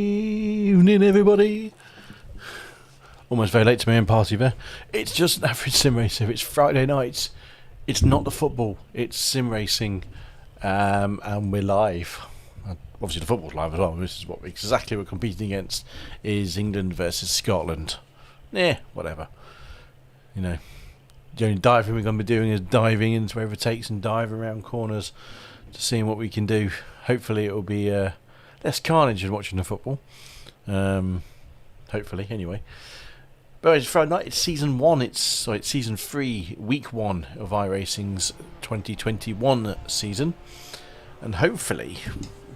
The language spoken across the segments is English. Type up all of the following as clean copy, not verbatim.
Evening, everybody. Almost very late to my own party there. It's just an average sim racer. It's Friday nights. It's not the football. It's sim racing, and we're live. Obviously, the football's live as well. This is what exactly we're competing against. Is England versus Scotland? Whatever. You know, the only diving we're going to be doing is diving into wherever it takes and dive around corners to seeing what we can do. Hopefully, it will be less carnage than watching the football. Hopefully, anyway. But it's Friday night. It's season 1. It's season 3, week 1 of iRacing's 2021 season, and hopefully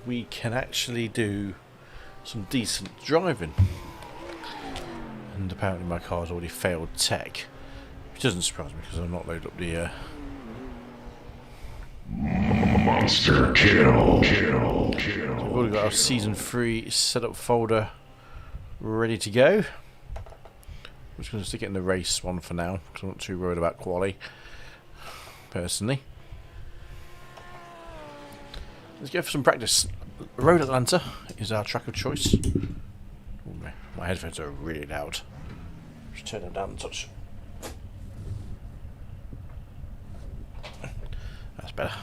we can actually do some decent driving. And apparently my car's already failed tech, which doesn't surprise me because I've not loaded up the Monster kill. So we've already got our season 3 setup folder ready to go. I'm just going to stick it in the race one for now because I'm not too worried about quali personally. Let's go for some practice. Road Atlanta is our track of choice. Ooh, my headphones are really loud. Just turn them down a touch. That's better.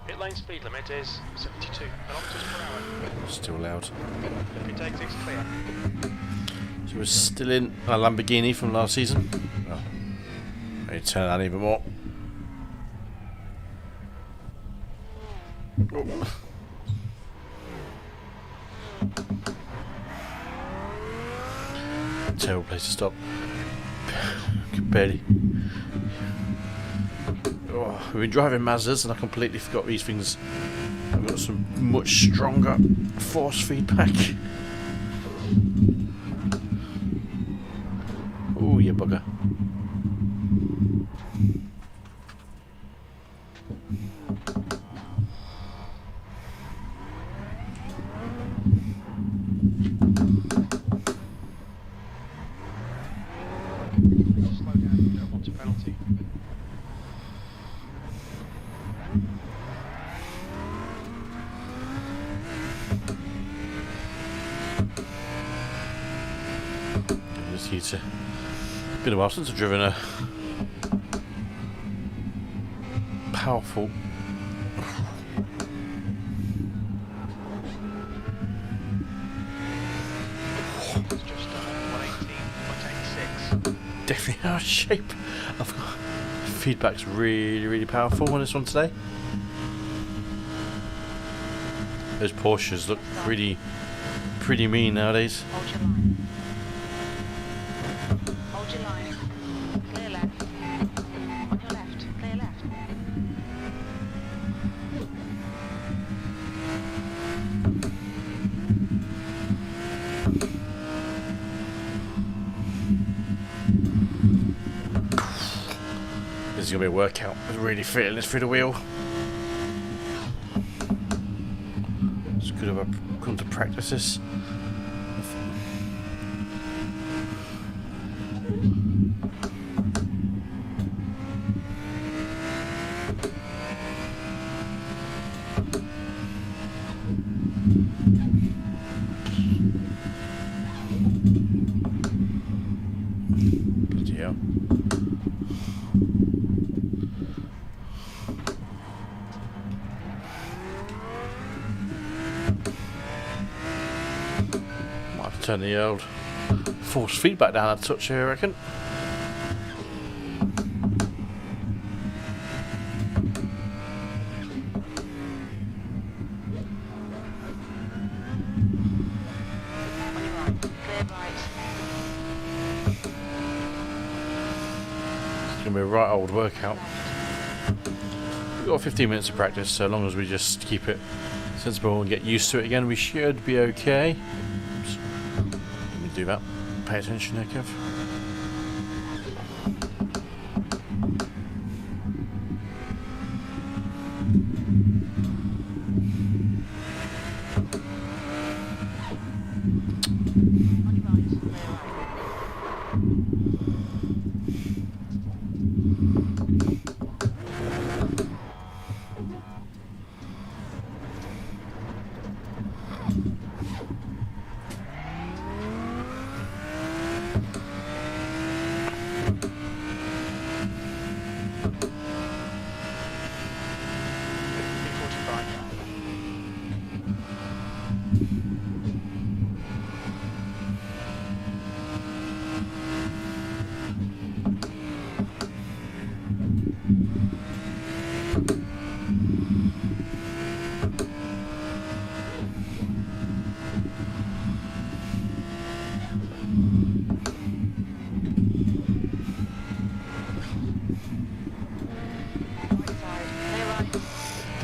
Pit lane speed limit is 72 kilometers per hour. Still loud. Pit exit's clear. So we're still in our Lamborghini from last season. Oh, maybe turn that even more. Oh. Terrible place to stop. Could barely. Oh, we've been driving Mazdas and I completely forgot these things have got some much stronger force feedback. Oh, you bugger. Slow down, you don't want a penalty. It's been a while since I've driven a powerful it's just 118.86. Definitely out of shape. Feedback's really powerful on this one today. Those Porsches look pretty mean nowadays. Hold your line. Hold your line. Clear left. On your left. Clear left. This is going to be a workout. Really feeling this through the wheel. It's good if I've come to practice this. Bloody hell. Might have to turn the old force feedback down a touch here, I reckon. On your right. Clear right. It's going to be a right old workout. We've got 15 minutes of practice, so long as we just keep it sensible and get used to it again, we should be okay. Oops. Let me do that. Pay attention there, Kev. On your right. Clear right.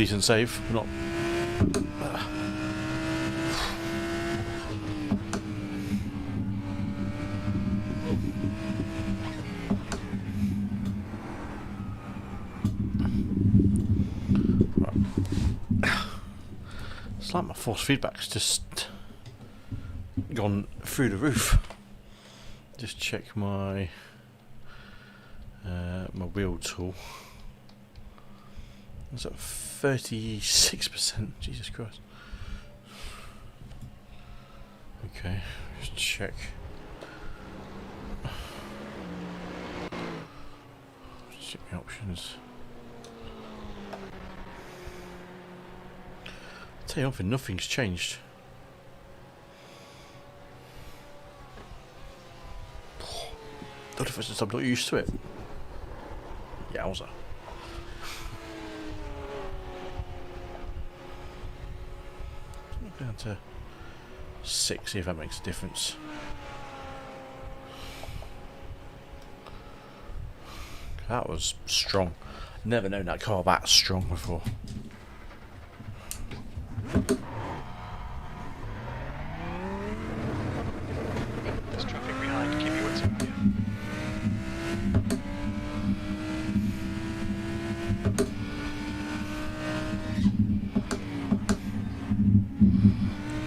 decent save. Not. It's like my force feedback's just gone through the roof. Just check my my wheel tool. It's at 36%. Jesus Christ. Okay, just check. Check the options. Tell you something, nothing's changed. Don't know if it's just I'm not used to it. Yowza. Down to 6, see if that makes a difference. That was strong. Never known that car that strong before. There's traffic behind, keep your wits about you.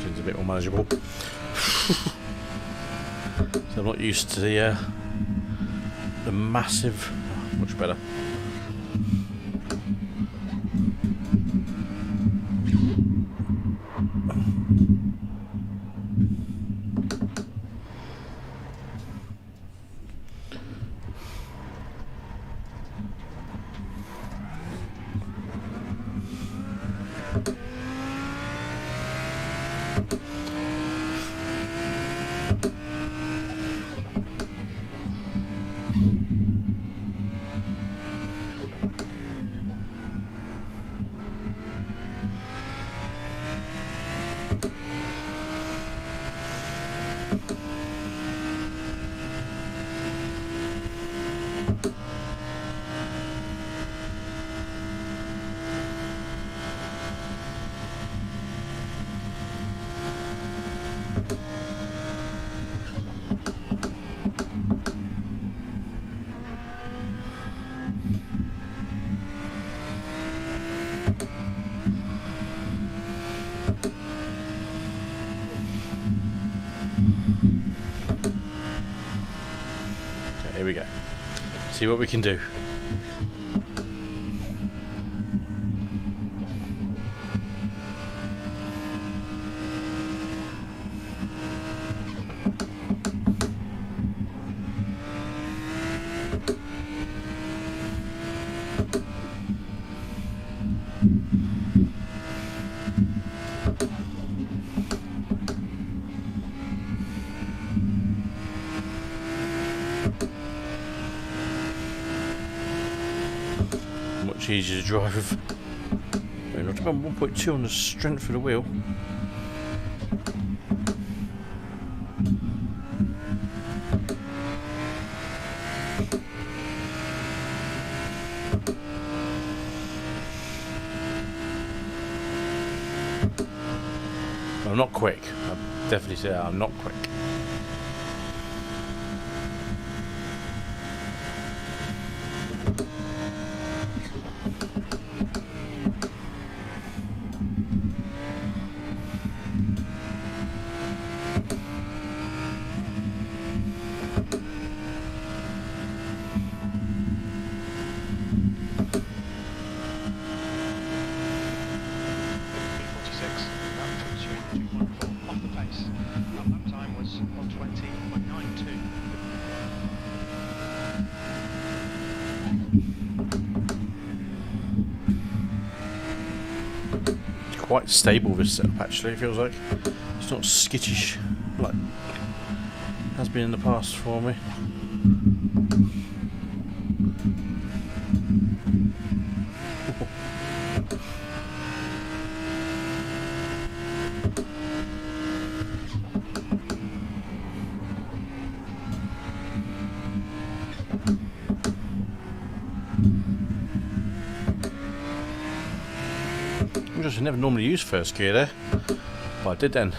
Seems a bit more manageable. So I'm not used to the massive. Oh, much better. Here we go. See what we can do. Much easier to drive. Not about 1.2 on the strength of the wheel. I'm not quick. I'll definitely say that I'm not quick. Quite stable, this setup actually, it feels like. It's not skittish like it has been in the past for me. I never normally use first gear there, but I did then.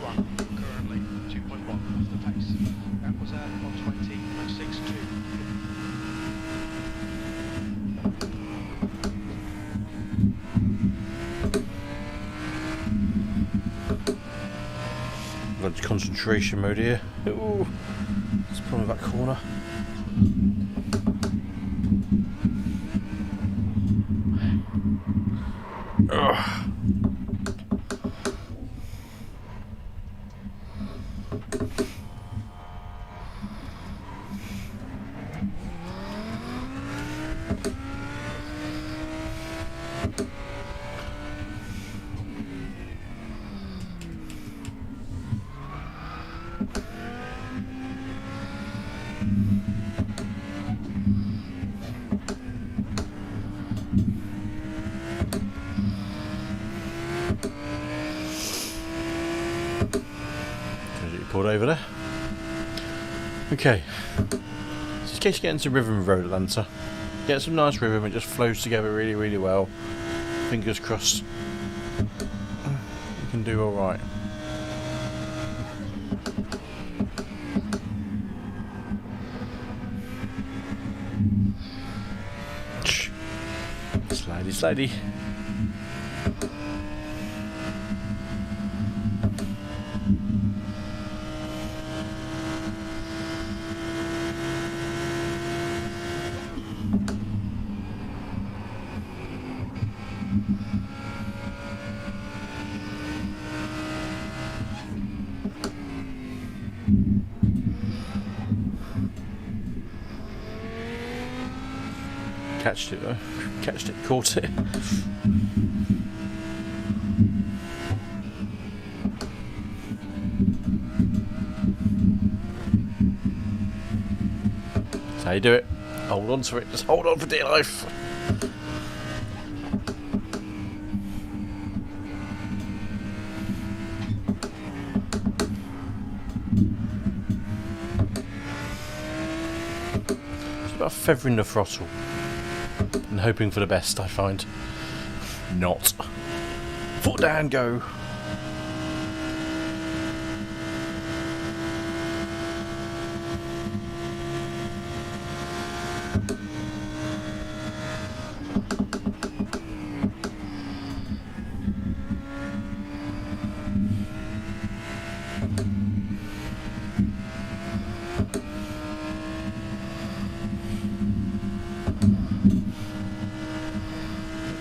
Currently 2.1 off the pace. That was at 120.62. Got concentration mode here. Ooh, it's probably that corner. Ugh. Pulled over there. Okay. Just in case you get into rhythm road Atlanta. Get some nice rhythm, it just flows together really, really well. Fingers crossed. You can do alright. Slidey, slidey. Catched it though. Catched it, caught it. That's how you do it. Hold on to it. Just hold on for dear life. It's about feathering the throttle. And hoping for the best, I find. Not. Foot down, go.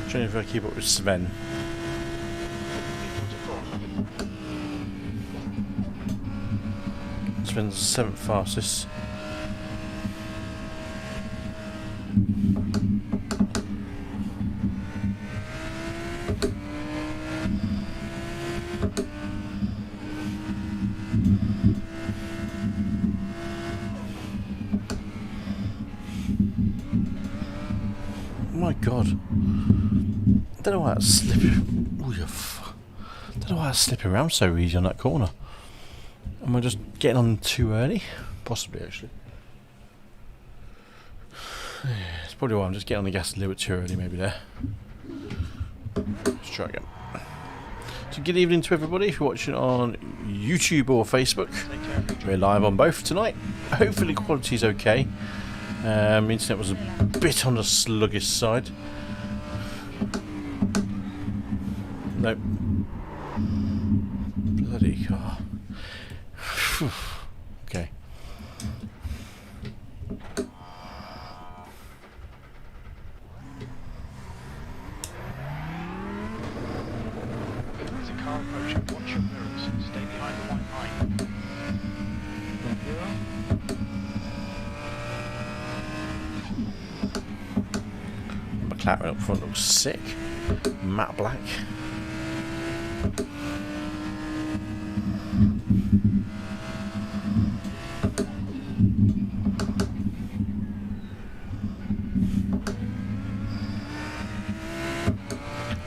Trying to keep up with Sven. Sven's 7th fastest. Oh my god. I don't know why it's slipping. Don't know why it's slipping around so easy on that corner. Am I just getting on too early? Possibly, actually. It's probably why I'm just getting on the gas a little bit too early, maybe there. Let's try again. So good evening to everybody if you're watching on YouTube or Facebook. We're live on both tonight. Hopefully quality's okay. Internet was a bit on the sluggish side. Nope. Bloody car. Okay. There's a car approaching. Watch your mirrors. Stay behind the white line. Clattering up front looks sick. Matte black.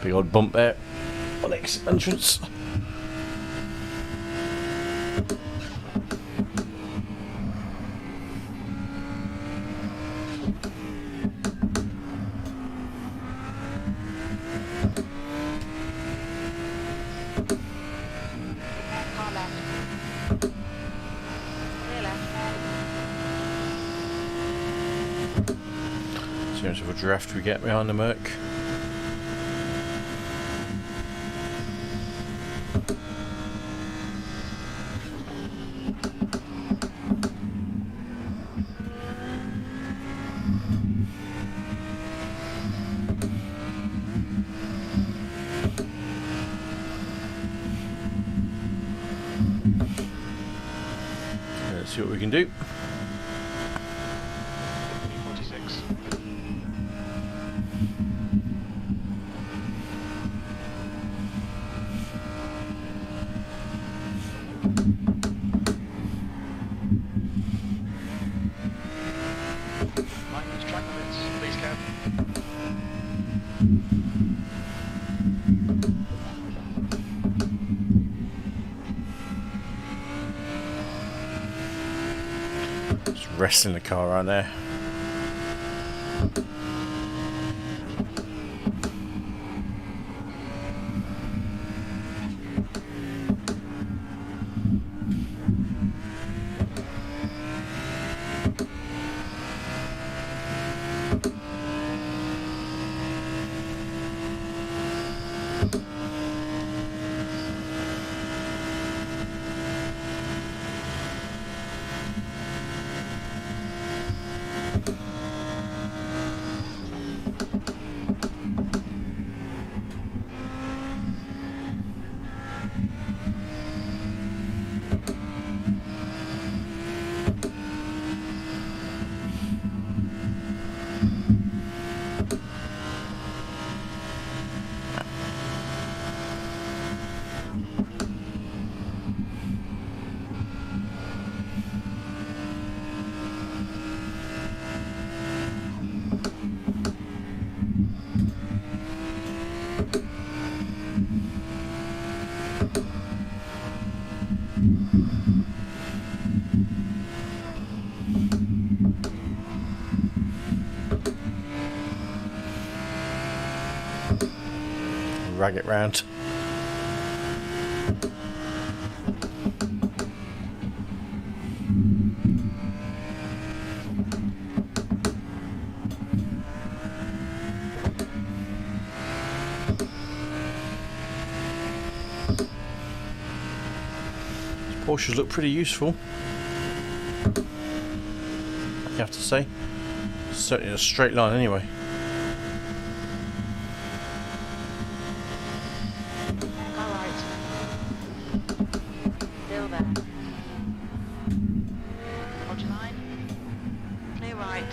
Big old bump there on exit entrance. Car left. Clear left. See how much of a draft we get behind the Merc. Let's see what we can do. 46. Minus track limits, please, Kev. Just wrestling the car around there. Rag it round. Porsches look pretty useful, you have to say. Certainly in a straight line anyway. Car right. Still there. Hold your line. Clear right.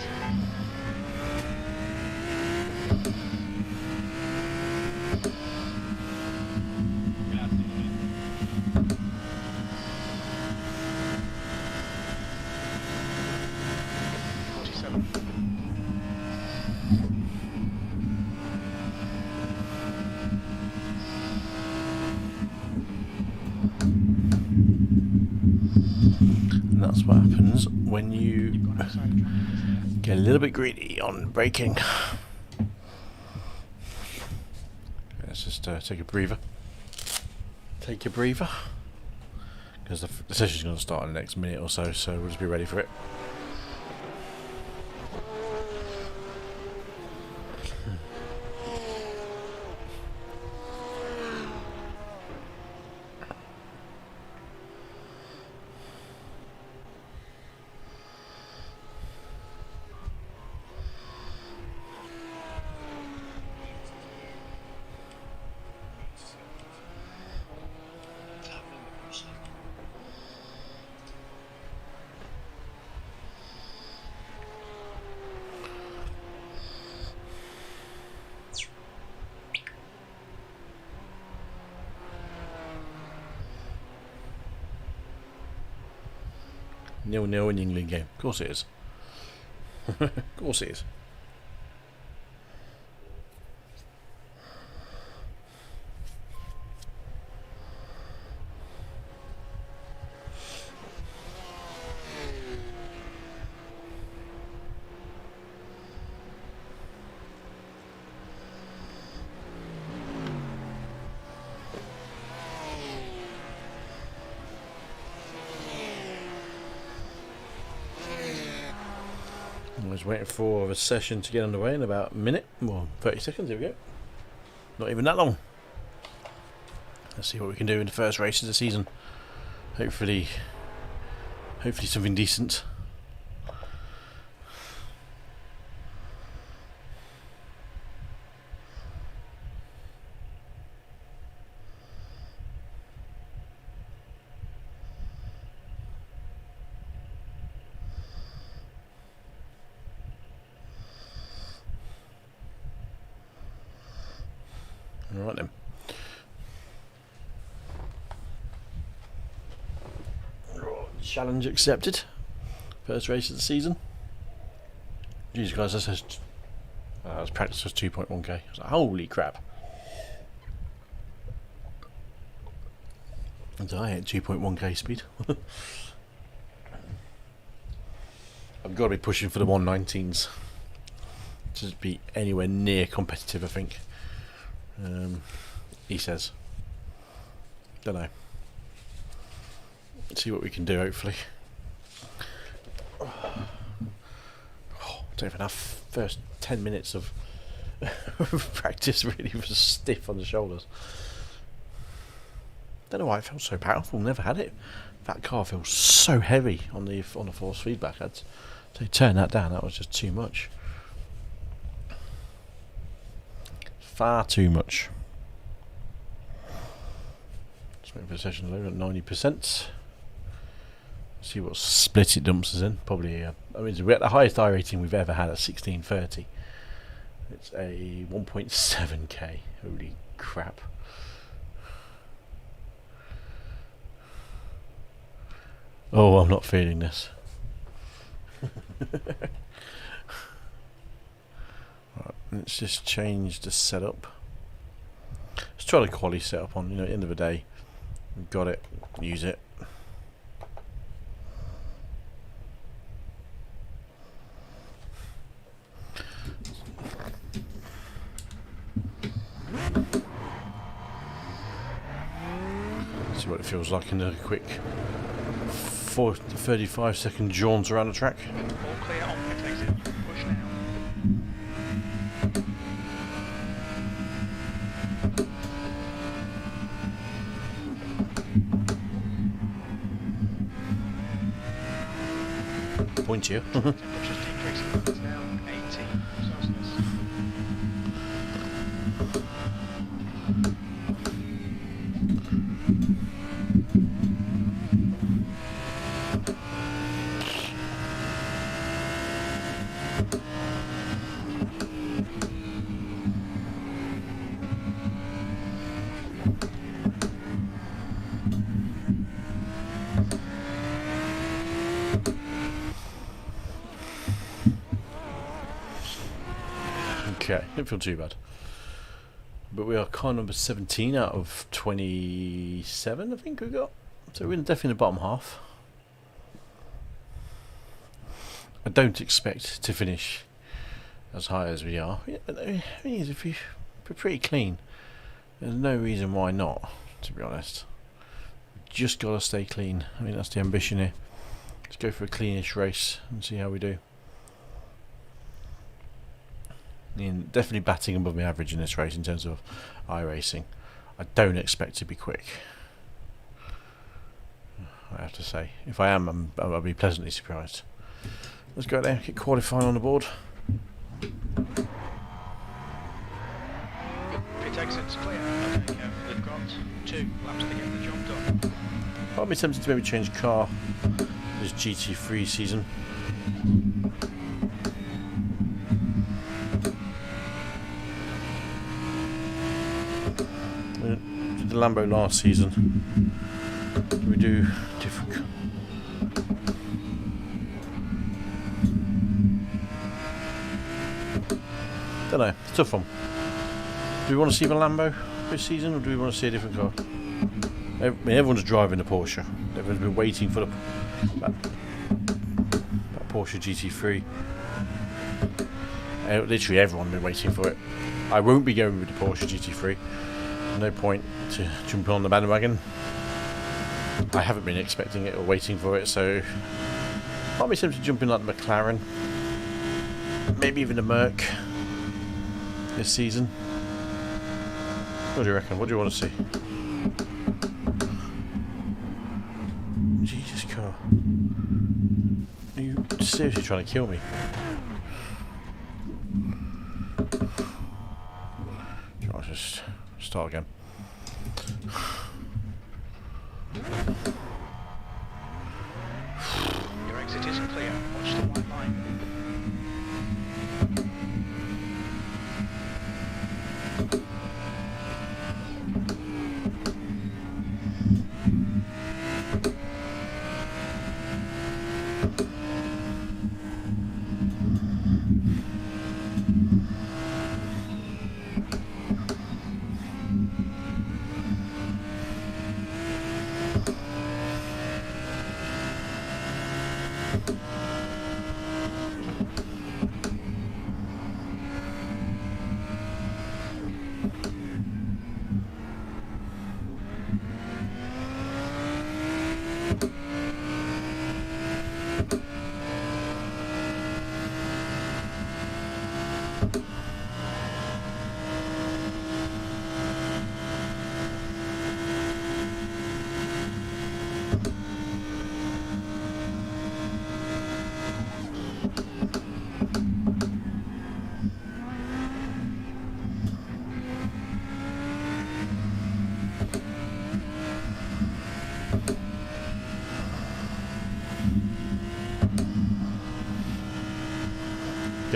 And that's what happens when you get a little bit greedy on braking. Let's just take a breather. Take a breather. Because the session's going to start in the next minute or so, so we'll just be ready for it. 0-0 in the England game. Of course it is. Of course it is. I was waiting for a session to get underway in about a minute, well, 30 seconds, here we go. Not even that long. Let's see what we can do in the first race of the season. Hopefully something decent. Alright then. Challenge accepted. First race of the season. Jeez guys, that says practice was 2.1k. I was like, holy crap. And I hit 2.1k speed. I've got to be pushing for the 119s to be anywhere near competitive, I think. He says. Don't know. Let's see what we can do, hopefully. Oh, don't even have first 10 minutes of practice really was stiff on the shoulders. Don't know why it felt so powerful, never had it. That car feels so heavy on the force feedback. I had to turn that down, that was just too much. Far too much. Just waiting for the session to load at 90%. See what split it dumps us in. Probably, I mean, we're at the highest I rating we've ever had at 1630. It's a 1.7k. Holy crap. Oh, I'm not feeling this. Right, let's just change the setup. Let's try the quality setup on, at the end of the day. We've got it, use it. See what it feels like in a quick 35-second jaunt around the track. All clear on pit exit. Push now. Point you. Temperature's decreasing. It's now 80 Celsius. Okay, didn't feel too bad. But we are car number 17 out of 27, I think we got. So we're definitely in the bottom half. I don't expect to finish as high as we are. Yeah, but the thing is, if we're pretty clean, there's no reason why not, to be honest. Just got to stay clean. I mean, that's the ambition here. Let's go for a cleanish race and see how we do. Definitely batting above my average in this race in terms of iRacing. I don't expect to be quick, I have to say. If I am, I'll be pleasantly surprised. Let's go there, get qualifying on the board. Pit exit's clear. Okay, we've got 2 laps to get the job done. I'll be tempted to maybe change car this GT3 season. Did the Lambo last season. We do different. tough one. Do we want to see the Lambo this season, or do we want to see a different car? I mean, everyone's driving the Porsche. Everyone's been waiting for that Porsche GT3. Literally everyone's been waiting for it. I won't be going with the Porsche GT3. No point to jumping on the bandwagon. I haven't been expecting it or waiting for it, so might be tempted to jump in like the McLaren, maybe even the Merc this season. What do you reckon? What do you want to see? Jesus, car! Are you seriously trying to kill me? I'll just start again. Your exit is clear. Watch the white line.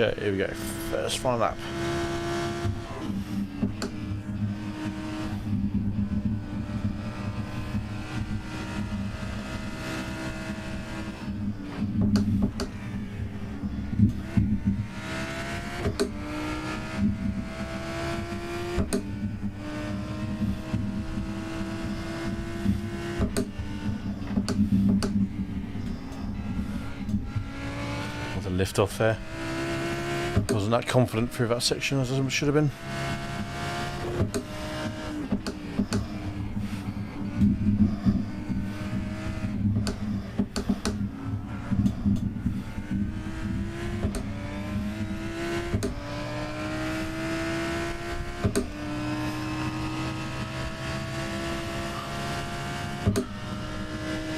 Okay, here we go. First final lap. What a lift off there. Wasn't that confident through that section as I should have been.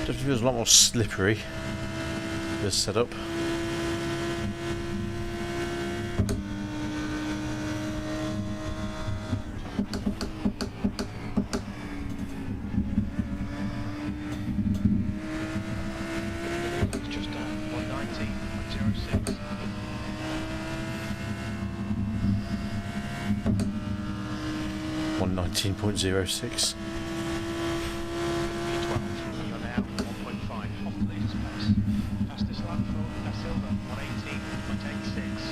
Definitely feels a lot more slippery, this setup. It's just 119.06. 119.06. V12, you're now 1.5 off the leader's pace. Fastest lap for Da Silva, 118.86.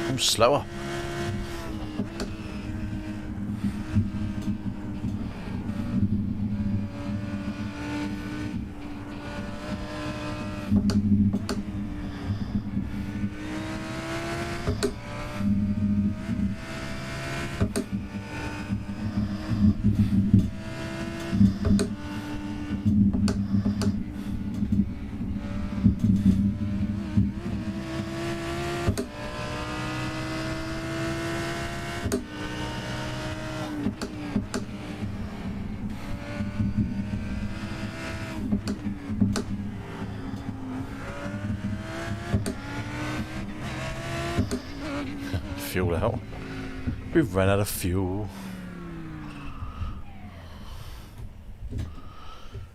I'm slower. fuel out. We've run out of fuel.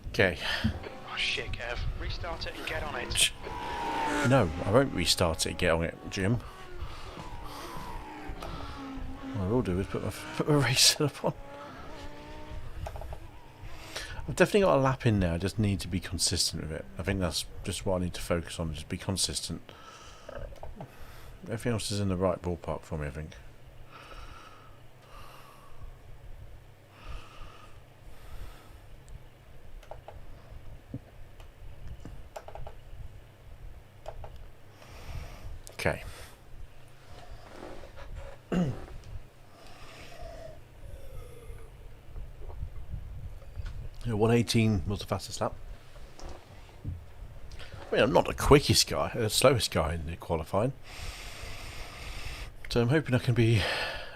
Okay. Oh shit, Kev. Restart it and get on it. No, I won't restart it and get on it, Jim. What I will do is put my race setup on. I've definitely got a lap in there, I just need to be consistent with it. I think that's just what I need to focus on, just be consistent. Everything else is in the right ballpark for me, I think. Okay. 118 was the fastest lap. I mean, I'm not the quickest guy, the slowest guy in the qualifying. So I'm hoping I can be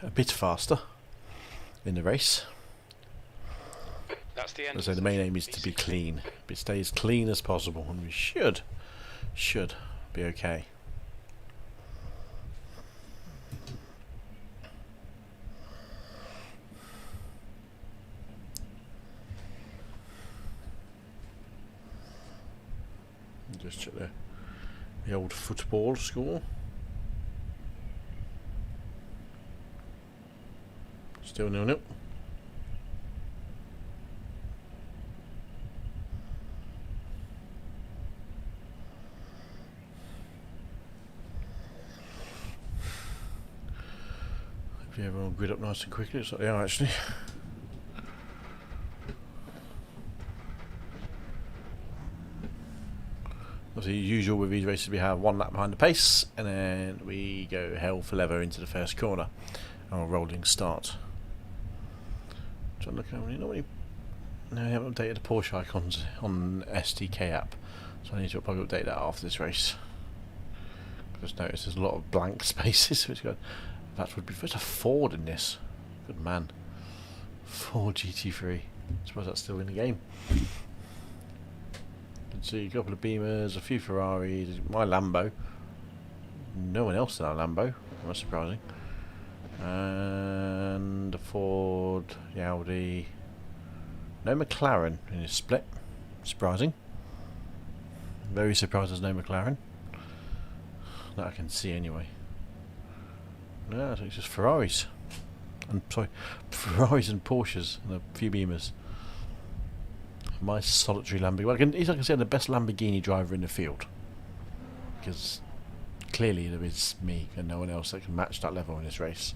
a bit faster in the race. That's the end. So the main aim is to be clean. But stay as clean as possible, and we should be okay. Just check the old football score. Still 0-0. Hopefully everyone will grid up nice and quickly. Looks like they are actually. Obviously, usual with these races, we have one lap behind the pace, and then we go hell for leather into the first corner, and a rolling start. So look, no, we haven't updated the Porsche icons on SDK app, so I need to probably update that after this race. Just noticed there's a lot of blank spaces. Which that would be first a Ford in this. Good man, Ford GT3. I suppose that's still in the game. See a couple of Beamers, a few Ferraris, my Lambo. No one else in our Lambo, that's surprising. And a Ford, the Audi. No McLaren in this split, surprising. Very surprised there's no McLaren. That I can see anyway. No, I think it's just Ferraris. Ferraris and Porsches and a few Beamers. My solitary Lamborghini. Well, he's like I said, the best Lamborghini driver in the field. Because clearly there is me and no one else that can match that level in this race.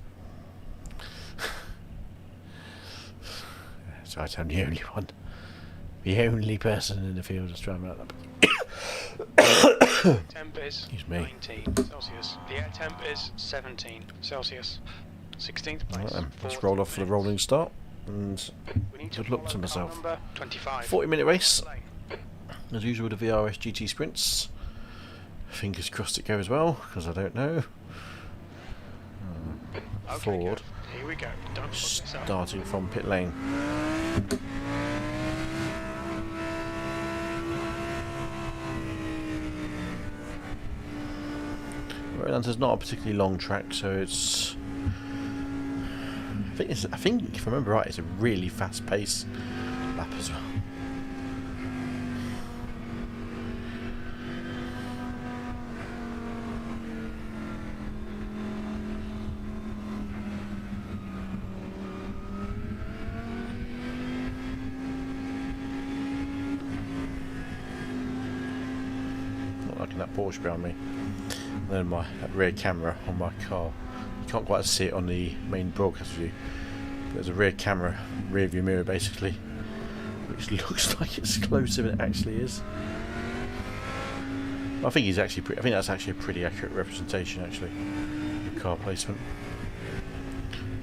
So I'm the only one. The only person in the field that's driving that Lamborghini. Temp is Excuse me. 19 Celsius. The air temp is 17 Celsius. 16th place. Right, let's roll off for the rolling start. And We need good luck to follow myself. car number 25. 40-minute race. As usual with the VRS GT sprints. Fingers crossed it goes well, because I don't know. Okay, Ford. Kev, here we go. Don't fuck this up. Starting from pit lane. Atlanta's not a particularly long track, so it's. I think if I remember right, it's a really fast pace lap as well. Not liking that Porsche behind me. And then that rear camera on my car. You can't quite see it on the main broadcast view. But there's a rear camera, rear view mirror basically, which looks like it's closer than it actually is. I think he's actually. I think that's actually a pretty accurate representation actually. The car placement.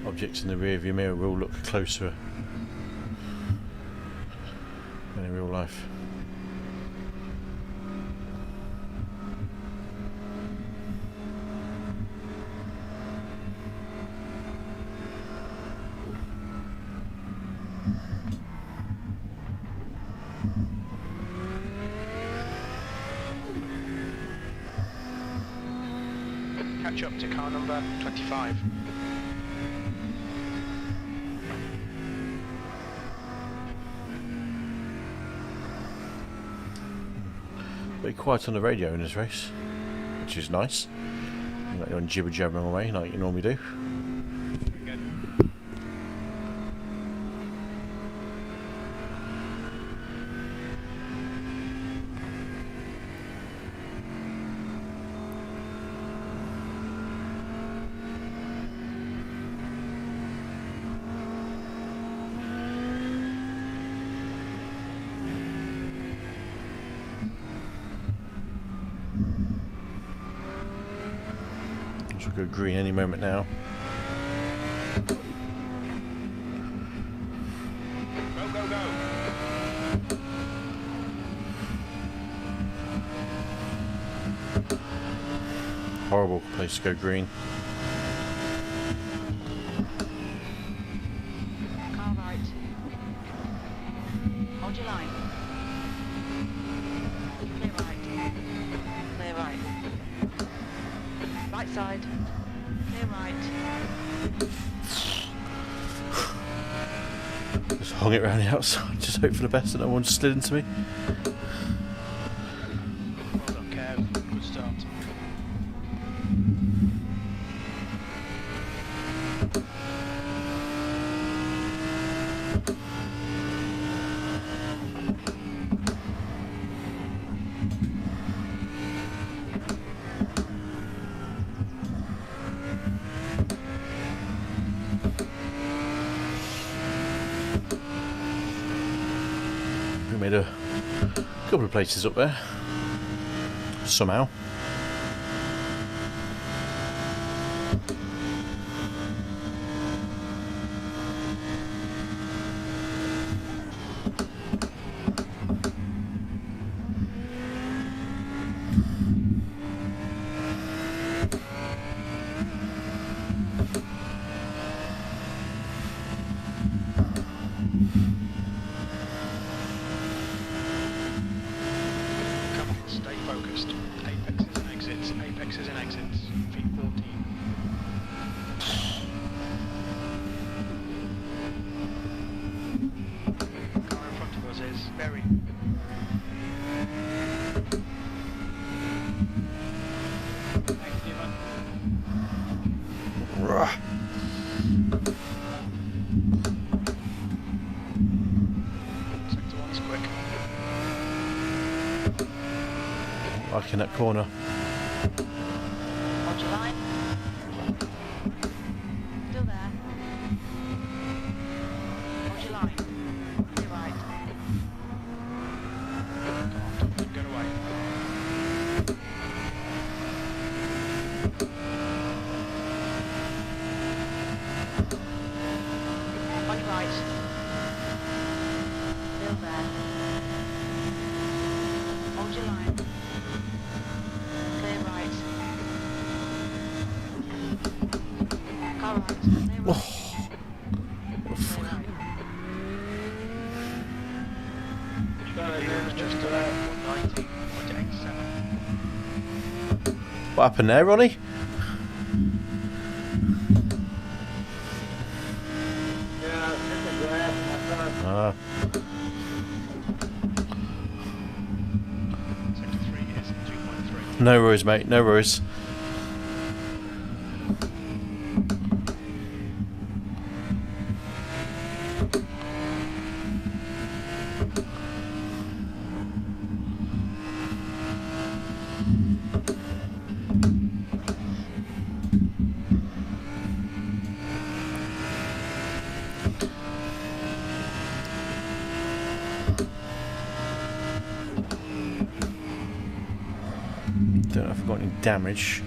Objects in the rear view mirror will look closer than in real life. catch up to car number 25. Very quiet on the radio in this race, which is nice. You're not on jibber jabbering away like you normally do. Good. Should go green any moment now. Go, go, go. Horrible place to go green. Car right. Hold your line. Clear right. Clear right. Right side. Clear right. Just hung it around the outside, just hope for the best that no one slid into me. Well done, Kev. Good start. We made a couple of places up there, somehow. Come on, stay focused. Apexes and exits, apexes and exits. V14. Car in front of us is very. Thanks, Stephen. Rah. Sector one's quick. Like in that corner. Hold your line. Still there. Hold your line. Clear right. Come on, don't get away. On your right. Still there. Hold your line. Clear right. Car right. Clear right. Clear right. Just 190.87. What happened there, Ronnie? Ah, Sector 3 is 2.3. no worries, mate. No worries. Don't know if I've got any damage.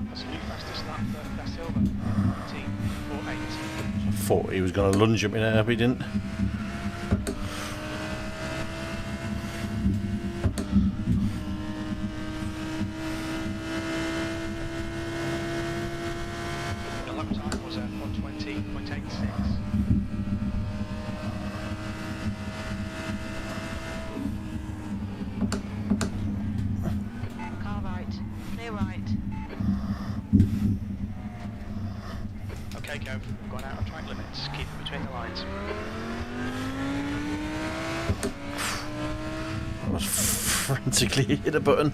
That's the new fastest lap for Da Silva. 14.48. thought he was going to lunge at me there, but he didn't. The lap time was at 120.86. Car right. Clear right. Okay, Kev, we've gone out of track limits. Keep it between the lines. I was frantically hit a button.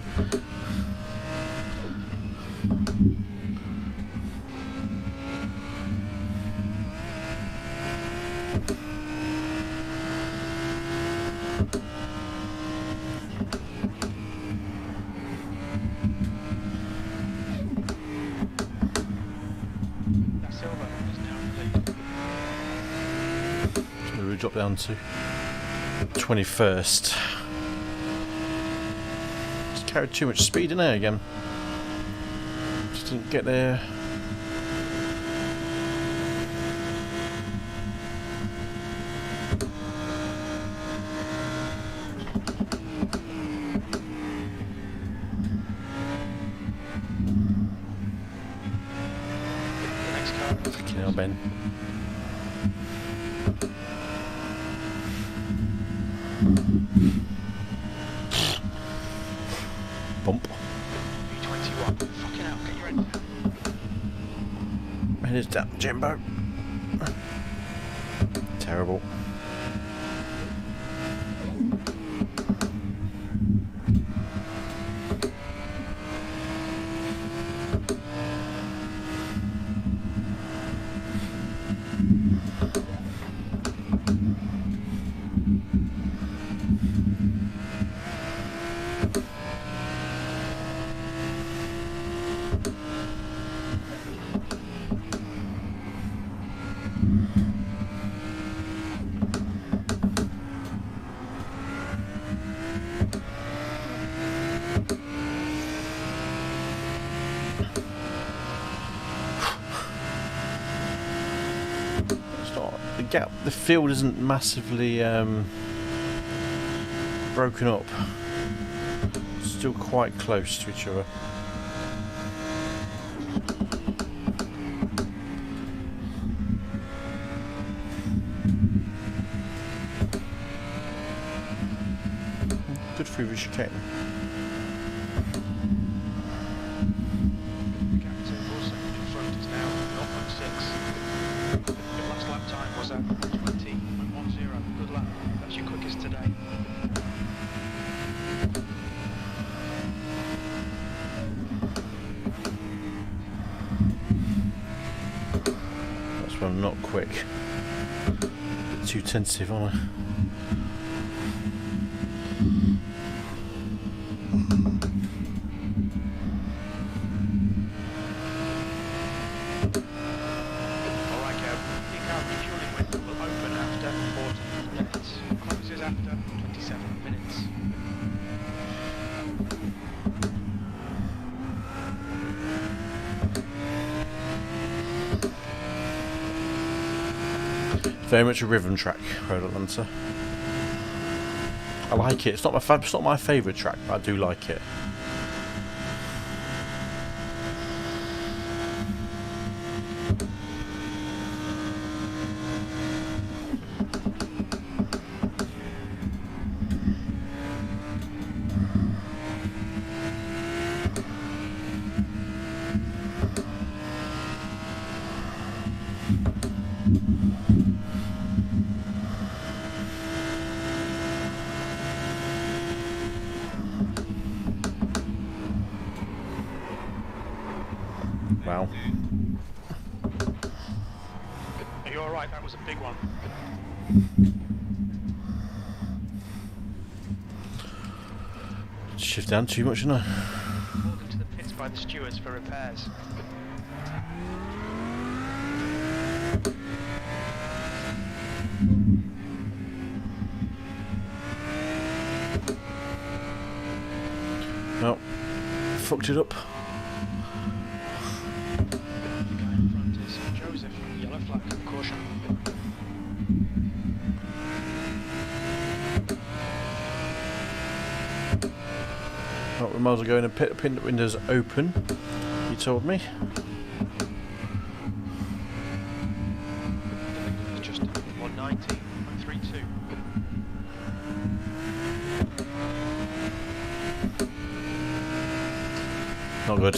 That silver is now in the lead. So we drop down to 21st. Just carried too much speed in there again. Just didn't get there. Next car. Fucking hell, Ben. Bump. V21. Fucking hell, get your head down. Head is down, Jimbo. Terrible. Gap, the field isn't massively broken up. Still quite close to each other. Good through the chicane. The gap to Corsair in front is now 0.6. Your last lap time was at 20.10. Good lap. That's your quickest today. That's why I'm not quick. Bit too tentative, aren't I? Alright, Kev. Your car refueling window will open after 40 minutes. Closes after 27 minutes. Very much a rhythm track, Road Atlanta. I like it. It's not my favourite track, but I do like it. Wow. Are you alright? That was a big one. Shift down too much, didn't I? Welcome to the pits by the stewards for repairs. No. Fucked it up. The guy in front is Joseph, yellow flag, caution. Right, we might as well go in and pin the windows open. You told me. It's just 190.32. Not good.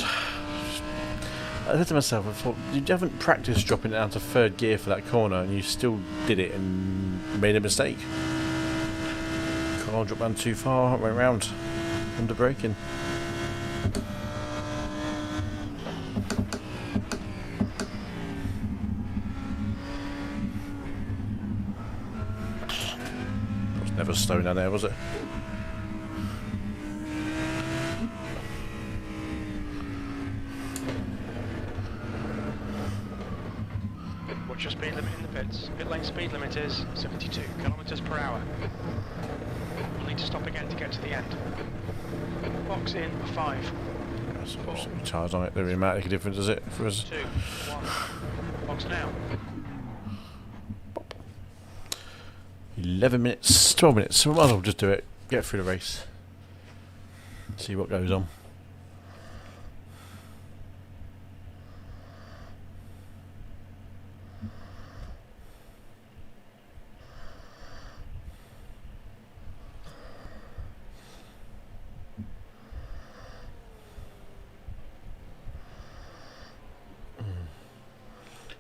I said to myself, I thought, you haven't practiced dropping it down to third gear for that corner, and you still did it and made a mistake. Car dropped down too far, went round under braking. It was never slowing down there, was it? What's your speed limit in the pits? Pit lane speed limit is 72 kilometers per hour. You'll need to stop again to get to the end. Box in 5. That's absolutely tires on it. There really make a difference, does it, for us? 2, 1. Box now. 11 minutes, 12 minutes, so we might as well just do it, get through the race, see what goes on.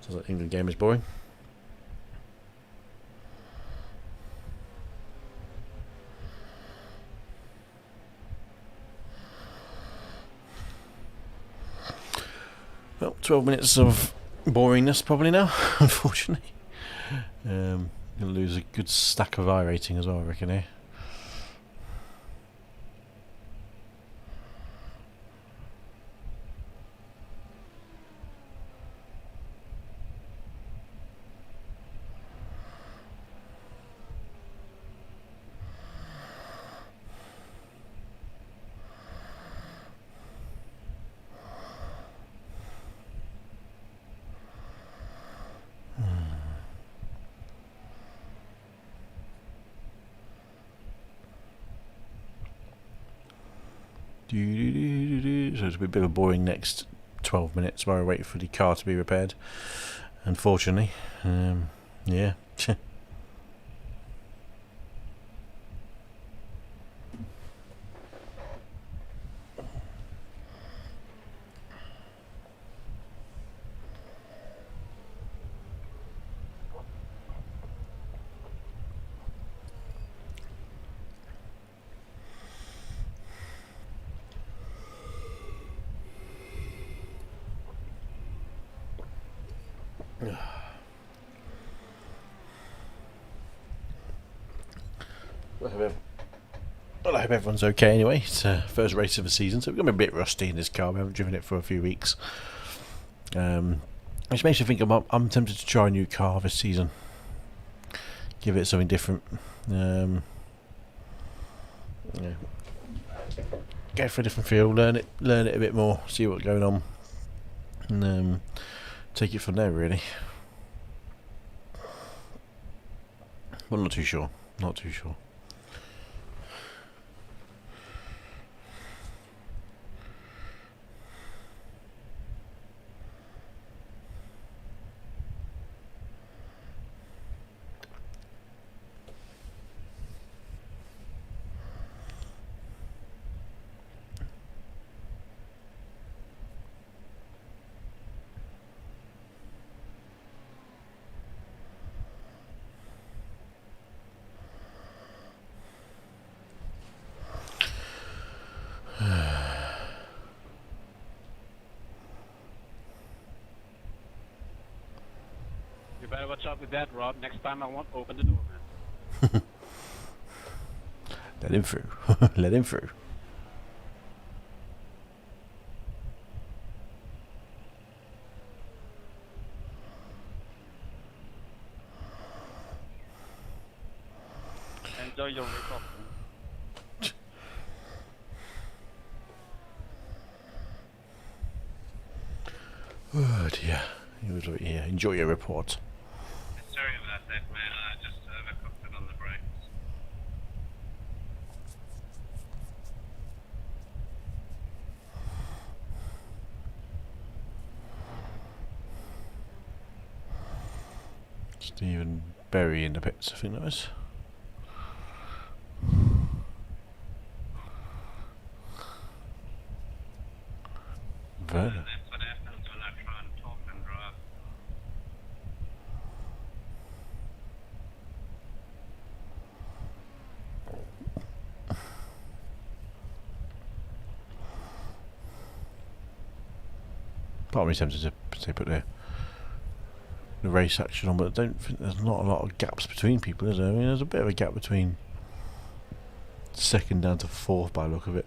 Sounds like the England game is boring. Well, 12 minutes of boringness probably now, unfortunately. Gonna lose a good stack of iRacing as well, I reckon, here. So it'll be a bit of a boring next 12 minutes while I wait for the car to be repaired. Unfortunately, yeah. Well, I hope everyone's okay anyway. It's first race of the season, so we're going to be a bit rusty in this car. We haven't driven it for a few weeks. Which makes me think I'm tempted to try a new car this season. Give it something different. Yeah. Go for a different feel, learn it a bit more, see what's going on, and take it from there, really. Well, not too sure. Not too sure. You better watch out with that, Rod. Next time I won't open the door, man. Let him through. Let him through. Enjoy your week off. Oh dear. Yeah, enjoy your report. Sorry about that, man. I just overcooked it on the brakes. Stephen Berry in the pits, I think that was. Vernon. Part of me tempted to say put the race action on, but I don't think there's not a lot of gaps between people, is there? I mean, there's a bit of a gap between second down to fourth by the look of it.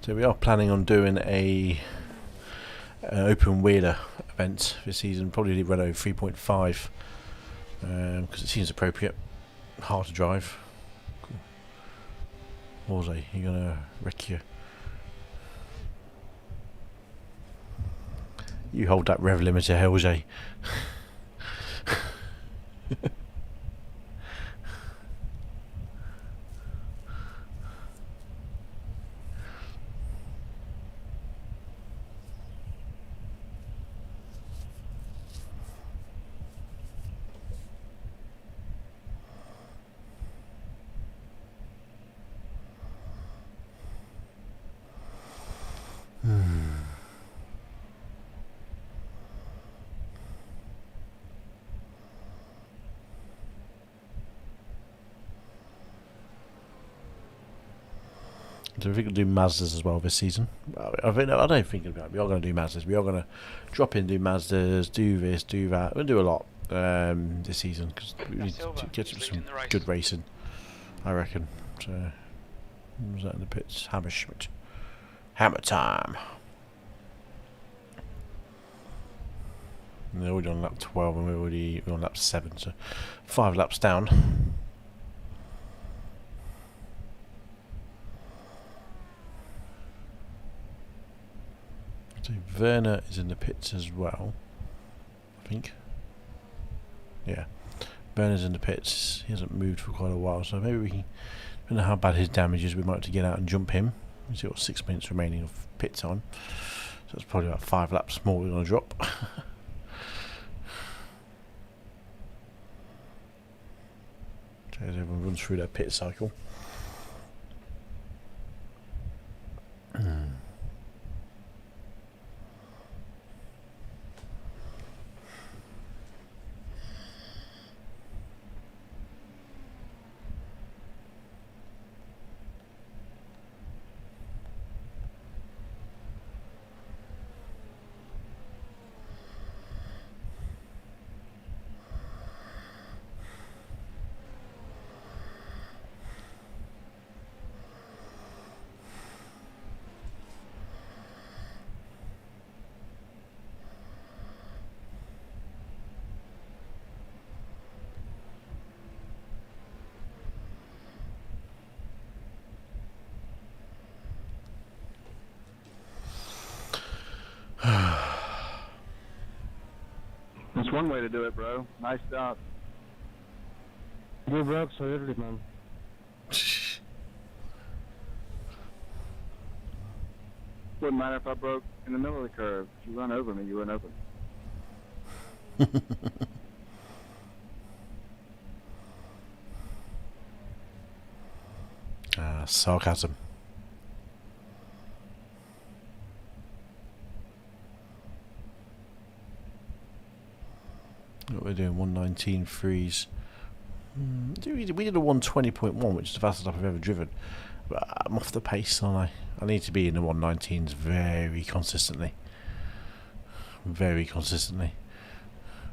So we are planning on doing an open wheeler event this season, probably the Grado 3.5, because it seems appropriate, hard to drive. Cool. Jose, you're gonna wreck you hold that rev limiter, Jose. So I think we'll do Mazdas as well this season. I don't think we are going to do Mazdas. We are going to drop in, do Mazdas, do this, do that. We'll do a lot this season because we need to get some good racing, I reckon. So, what was that in the pits? Hammerschmidt. Hammer time. And they're already on lap 12 and we're on lap 7, so 5 laps down. So Werner is in the pits as well, I think. Yeah, Werner's in the pits. He hasn't moved for quite a while, so maybe we can. I don't know how bad his damage is. We might have to get out and jump him. He's got 6 minutes remaining of pit time, so it's probably about 5 laps more we're going to drop. So as everyone runs through their pit cycle. That's one way to do it, bro. Nice job. You broke so early, man. Wouldn't matter if I broke in the middle of the curve. If you run over me, you run over me. Sarcasm. What we're doing, 119 freeze. We did a 120.1, which is the fastest lap I've ever driven. But I'm off the pace, aren't I? I need to be in the 119s very consistently. Very consistently.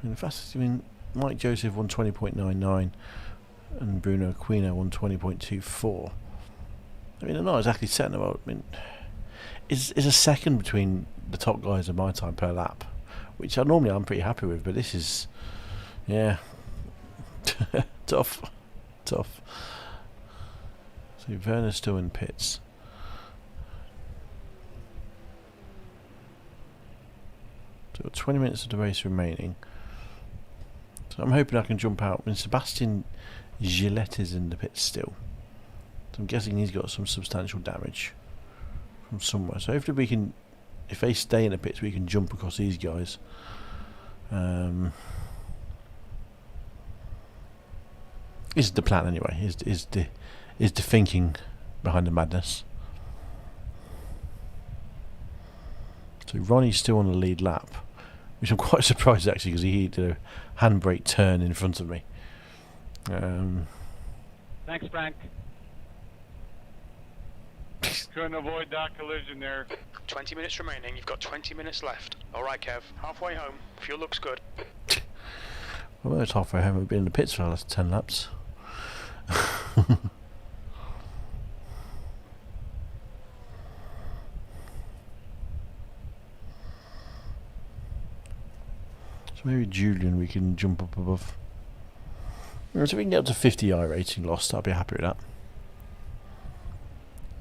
The fastest, I mean, Mike Joseph 120.99 and Bruno Aquino 120.24. I mean, they're not exactly setting them up. I mean, is a second between the top guys and my time per lap, which I'm pretty happy with, but this is, yeah, tough. So Werner's still in pits. So 20 minutes of the race remaining. So I'm hoping I can jump out. I mean, Sebastian Gillette is in the pit still. So I'm guessing he's got some substantial damage from somewhere. So hopefully we can, if they stay in the pits, we can jump across these guys. Is the plan anyway? Is the thinking behind the madness? So Ronnie's still on the lead lap, which I'm quite surprised actually, because he did a handbrake turn in front of me. Thanks, Frank. Couldn't avoid that collision there. 20 minutes remaining. You've got 20 minutes left. All right, Kev. Halfway home. Fuel looks good. Well, it's halfway home. We've been in the pits for the last 10 laps. So maybe Julian we can jump up above. So if we can get up to 50 iRacing lost, I'll be happy with that.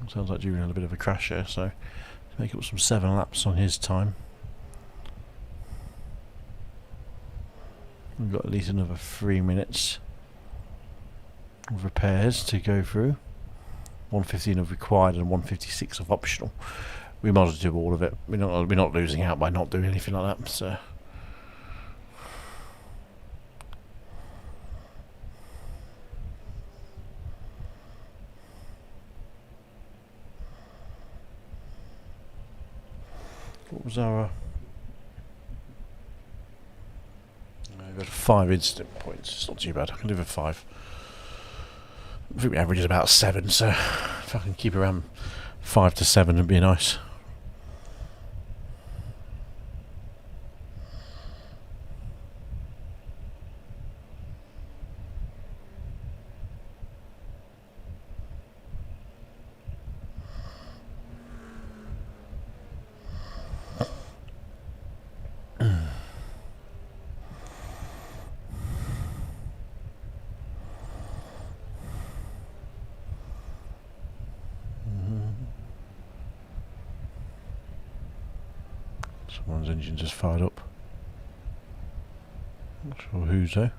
Sounds like Julian had a bit of a crash here, so let's make up some 7 laps on his time. We've got at least another 3 minutes of repairs to go through. 115 of required and 156 of optional. We might as well do all of it. We're not losing out by not doing anything like that. So. What was our... We've got 5 incident points. It's not too bad. I can live with 5. I think we average is about 7, so if I can keep around 5 to 7 it'd be nice. Someone's engine just fired up. Not sure whose though.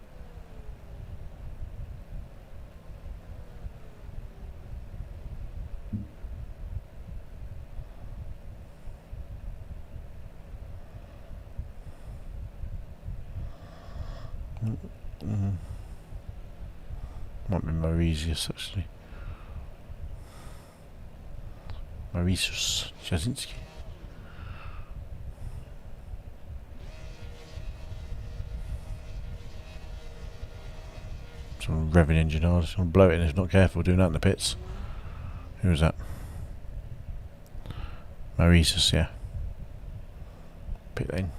Might be Mauritius actually. Mauritius Jasinski. Some revving engine hard. It's going to blow it in if it's not careful doing that in the pits. Who was that? Mauritius, yeah. Pit lane.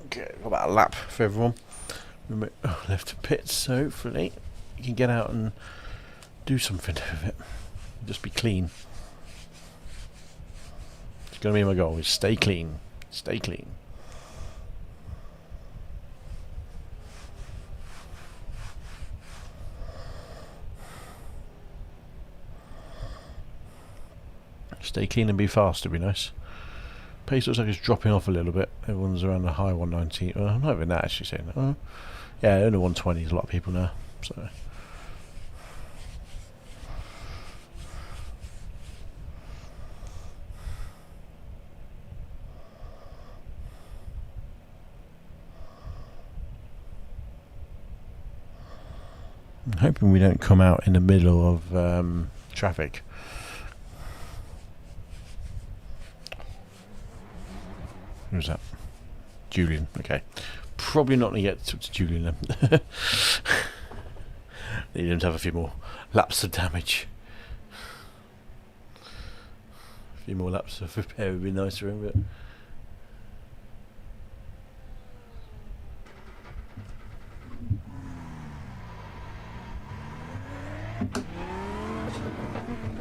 Okay, got about a lap for everyone. We left the pits, so hopefully you can get out and do something with it. Just be clean. It's going to be my goal, is stay clean. Stay clean. Stay clean and be fast would be nice. Pace looks like it's dropping off a little bit. Everyone's around the high 119. Well, I'm not even that actually saying that. Yeah, only 120 is a lot of people now. So. I'm hoping we don't come out in the middle of traffic. Who's that? Julian. Okay. Probably not going to get to Julian then. Need him to have a few more laps of damage. A few more laps of repair would be nice for him, but...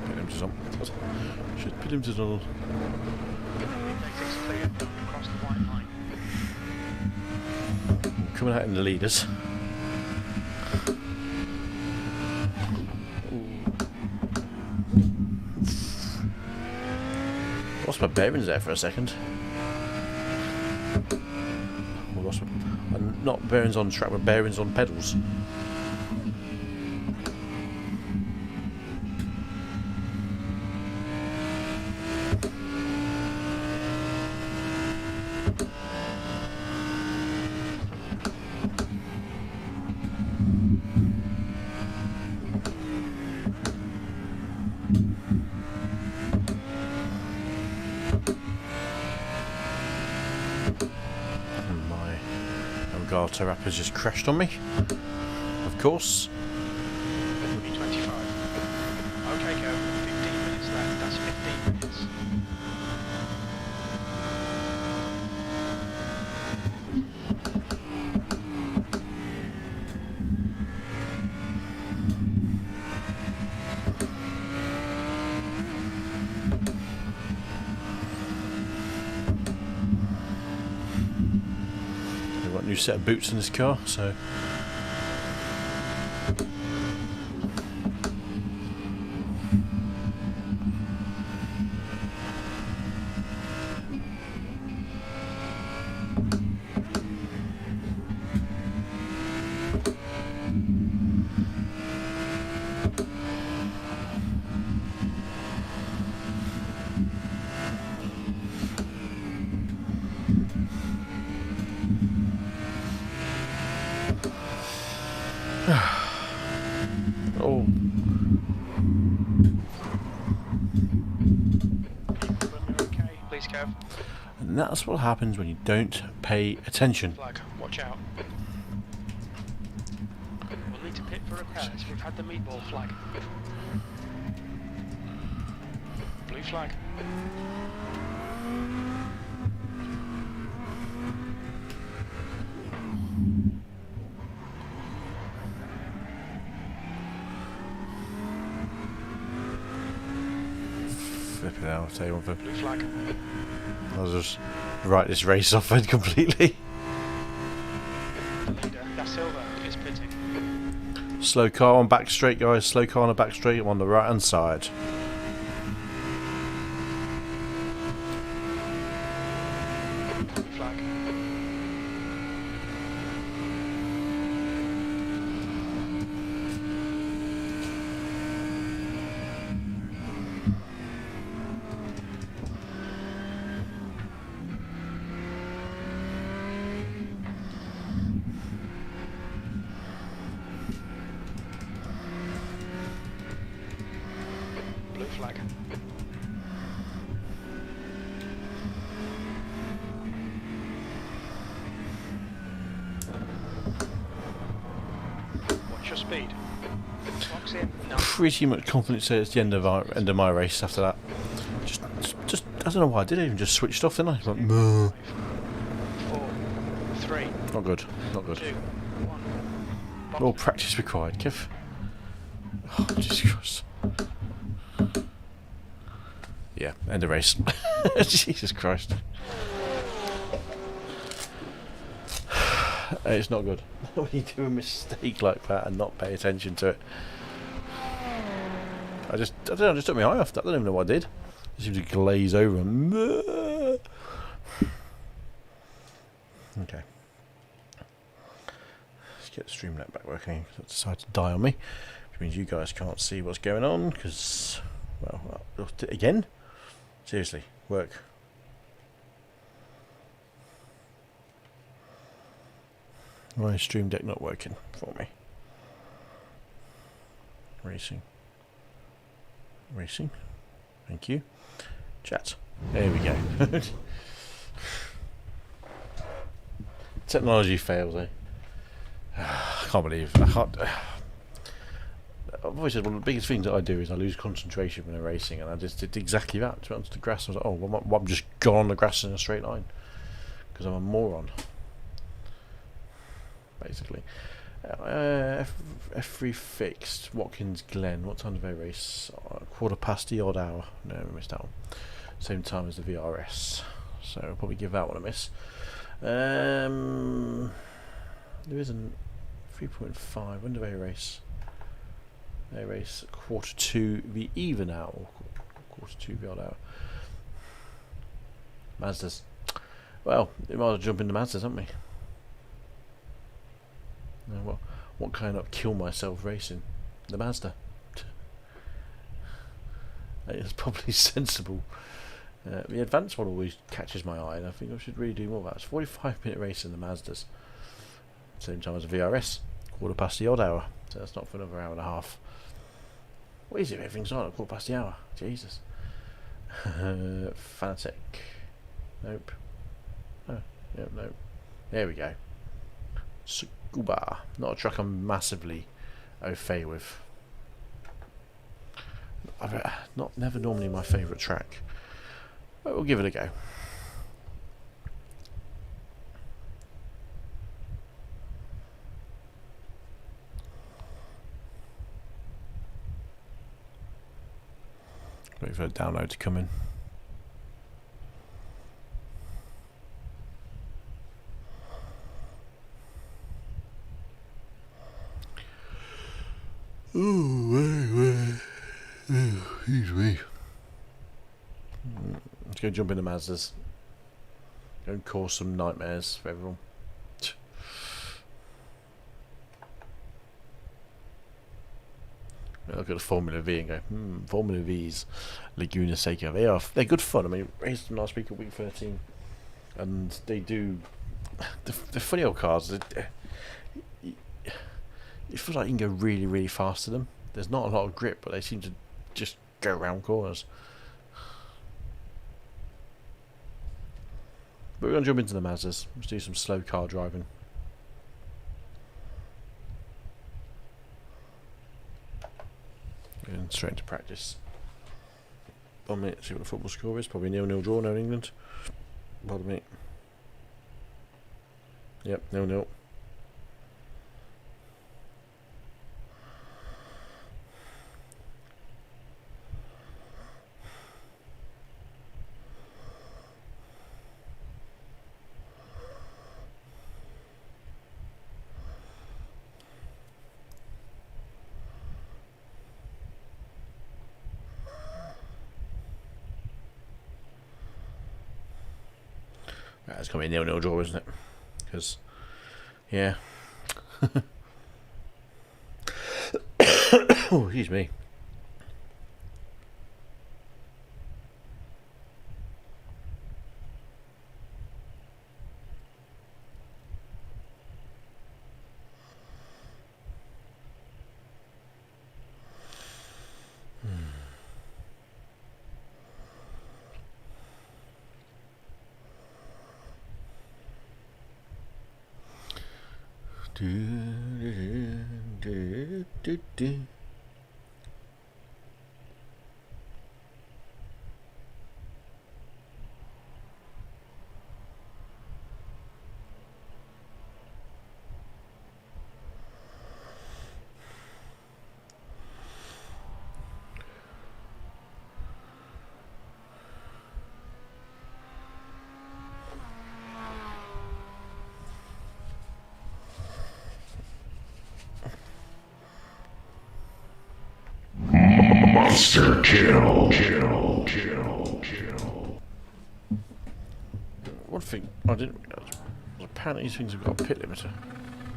Put him to some. Should put him to Donald. Across the white line. Coming out in the leaders. Lost my bearings there for a second. I lost my not bearings on track, but bearings on pedals. Garter app has just crashed on me, of course. 3:25. Okay, go. 15 minutes left. That's 15 minutes. New set of boots in this car, so oh. Okay, please, Kev. And that's what happens when you don't pay attention. Flag, watch out. We'll need to pit for repairs. We've had the meatball flag. Blue flag. Flip it out, I'll tell you one thing. Blue flag. I'll just write this race off then completely. The leader, that's Silver, is pitting. Slow car on back straight, guys. Slow car on the back straight. I'm on the right hand side. Blue flag. Blue flag. Watch your speed. Box in. No. Pretty much confident to say it's the end of my race after that. Just I don't know why I did. I even just switched off, didn't I? Like, "Meh." 4, 3, Not good. Not good. 2, 1. More practice required, Kev. Oh, Jesus Christ. Yeah, end of race. Jesus Christ. It's not good when you do a mistake like that and not pay attention to it. I don't know, I just took my eye off that. I don't even know what I did. I seemed to glaze over and okay. Let's get the Streamnet back working. It decided to die on me, which means you guys can't see what's going on because, well, again? Seriously, work. Why is Stream Deck not working for me? Racing. Racing. Thank you. Chat. There we go. Technology fails, eh? I can't believe I can't. I've always said one of the biggest things that I do is I lose concentration when I'm racing, and I just did exactly that. To onto the grass, I was like, oh, well, I'm just gone on the grass in a straight line because I'm a moron, basically. F3 fixed. Watkins Glen. What time did they race? 1/4 the odd hour. No, we missed that one. Same time as the VRS, so I'll probably give that one a miss. There isn't 3.5. When do they race? They race 1/4 the even hour, or 1/4 the odd hour. Mazdas. Well, we might as well jump into Mazdas, haven't we? What can I not kill myself racing? The Mazda. It's probably sensible. The advanced one always catches my eye, and I think I should really do more of that. It's 45-minute race in the Mazdas. Same time as a VRS, quarter past the odd hour. So that's not for another hour and a half. What is it? Everything's on at quarter past the hour. Jesus. Fanatec. Nope. Oh, yep, nope. There we go. Scuba. Not a truck I'm massively au fait with. Never normally my favourite track. But we'll give it a go. Wait for a download to come in. Excuse me. Let's go jump in the Mazdas. Go and cause some nightmares for everyone. Look at the Formula V and go, Formula V's Laguna Seca. They're good fun. I mean, raced them last week at week 13, and they do. They're funny old cars. You feel like you can go really, really fast to them. There's not a lot of grip, but they seem to just go around corners. But we're going to jump into the Mazdas. Let's do some slow car driving. And straight into practice. 1 minute, see what the football score is. Probably 0-0 draw, no in England. Pardon me. Yep, 0-0. It's going to be a 0-0 draw, isn't it? Because, yeah. Oh, excuse me. Monster kill. One thing I didn't realise was apparently these things have got a pit limiter.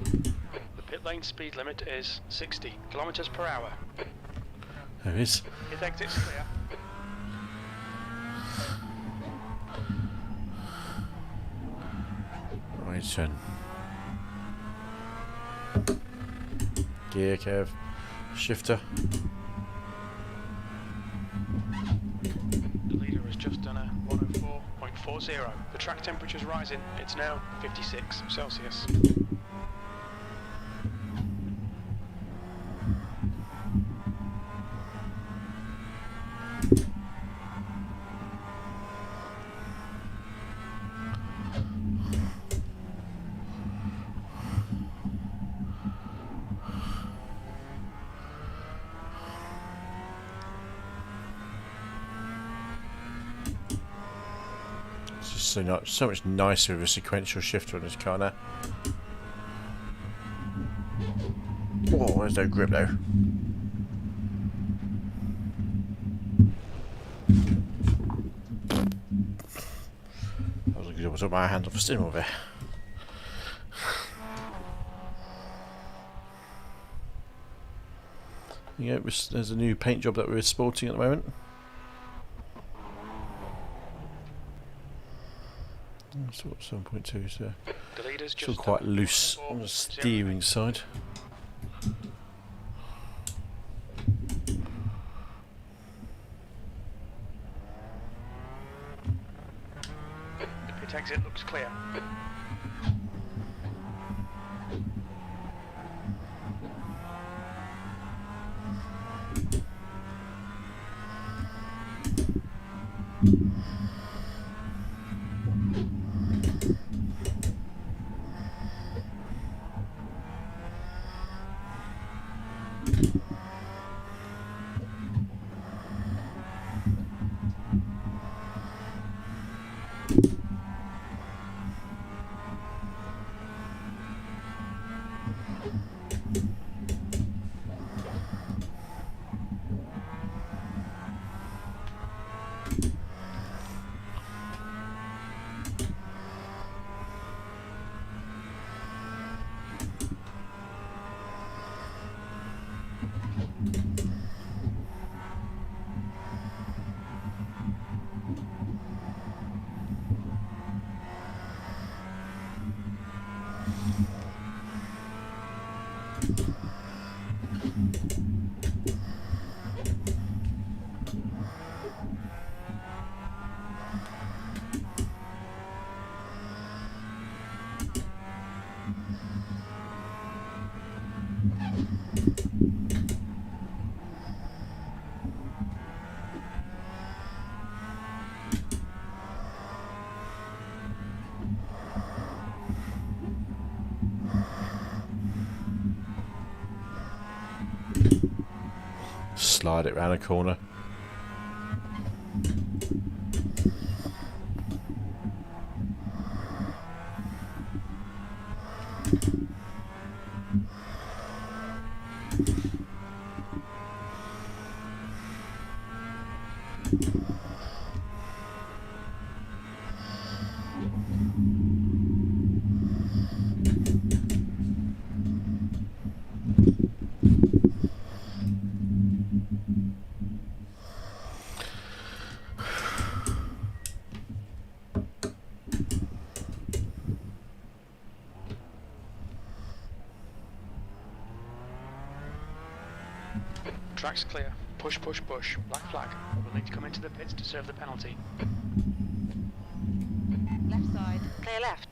The pit lane speed limit is 60 kilometers per hour. There it is. His exit's clear. Right turn. Gear curve. Shifter. The leader has just done a 104.40. The track temperature's rising. It's now 56 Celsius. So much nicer with a sequential shifter on this car now. Oh, there's no grip though. That was a good job. I took my hand off the steering wheel there. Yeah, there's a new paint job that we're sporting at the moment. So 7.2, so The leader's still just quite done loose 104, on the 0. steering side. The pit exit looks clear. Slide it round a corner. Track's clear. Push, push, push. Black flag. We'll need to come into the pits to serve the penalty. Left side. Clear left.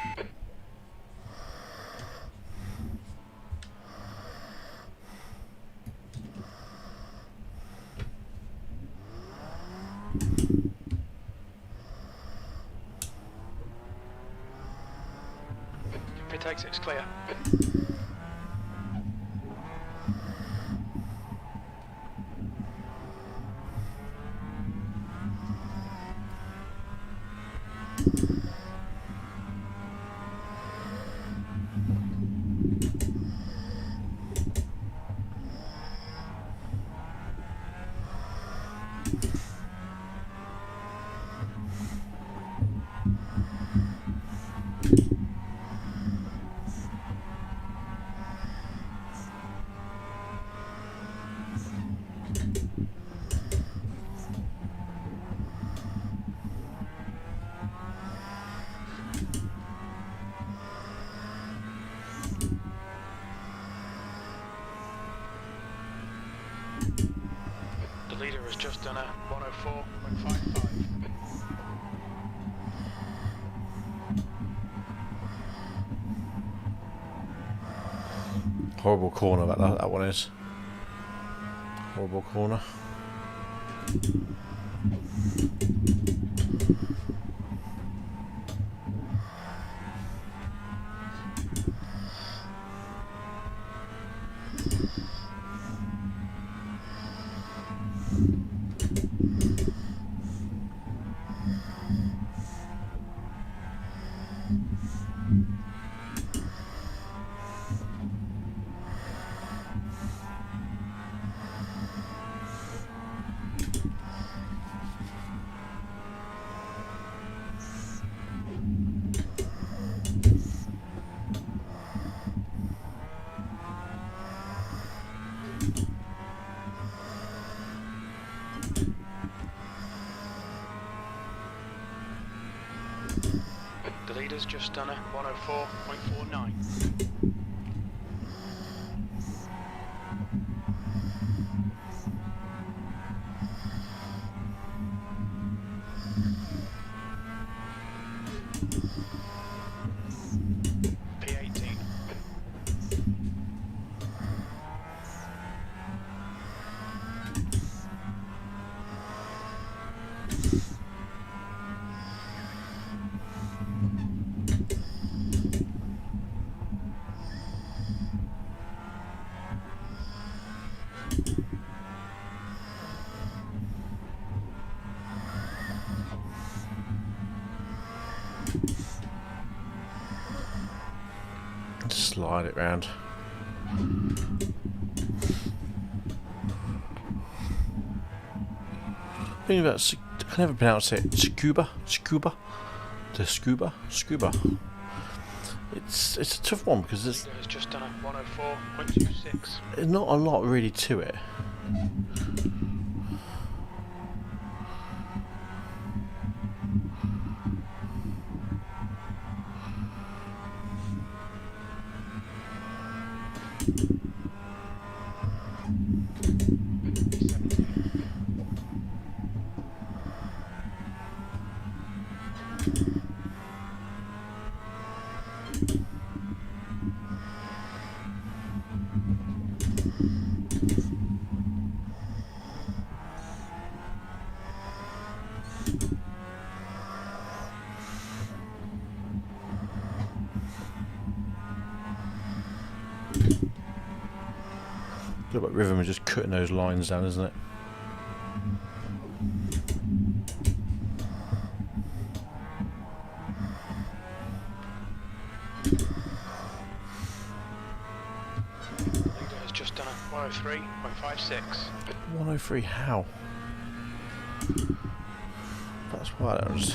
Pit exit's clear. The leader has just done a 104.55. Horrible corner that one is. Horrible corner. has just done a 104.49. P18. Slide it round. Think about I can never pronounce it. Scuba. The scuba. It's a tough one because there's Just done a 104.26. not a lot really to it. Look like Rhythm are just cutting those lines down, isn't it? Leader has just done a 103.56. 103, how? That's why that was.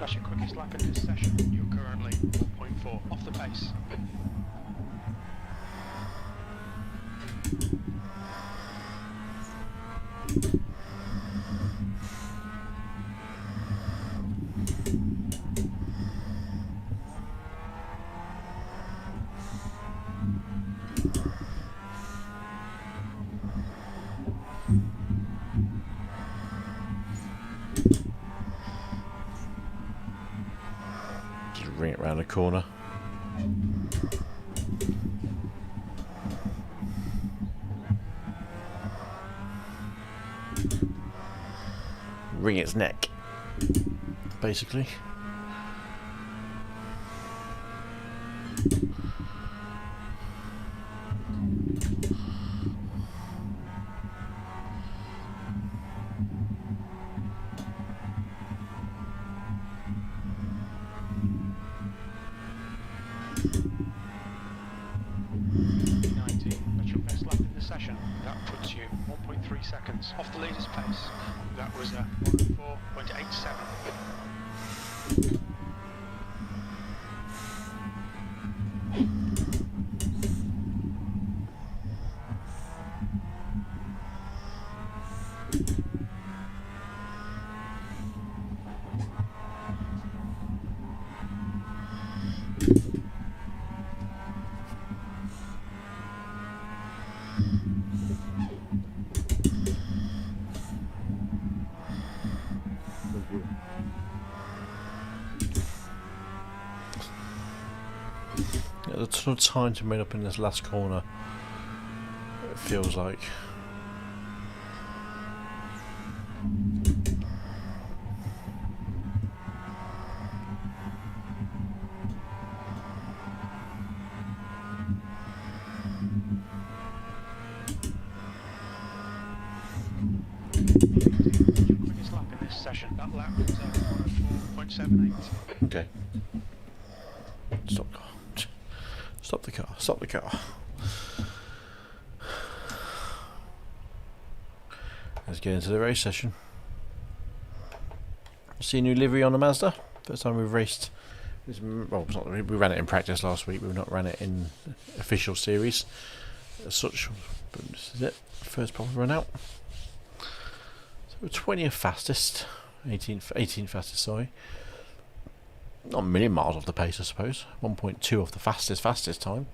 That's your quickest lap in this session. You're currently 1.4 off the pace. Just ring it round the corner. Wring its neck, basically. That's your best lap in the session. That puts you 1.3 seconds off the leader's pace. That was a 104.87. Yeah, the ton of time to make up in this last corner, it feels like. Your quickest lap in this session. That lap was 104.78. Okay. Stop the car. Stop the car. Stop the car. Let's get into the race session. See a new livery on the Mazda. First time we've raced Well, it's not, we ran it in practice last week. We've not ran it in official series as such. But this is it. First proper run out. So we're 20th fastest, 18th fastest. Sorry, not a million miles off the pace, I suppose. 1.2 off the fastest time,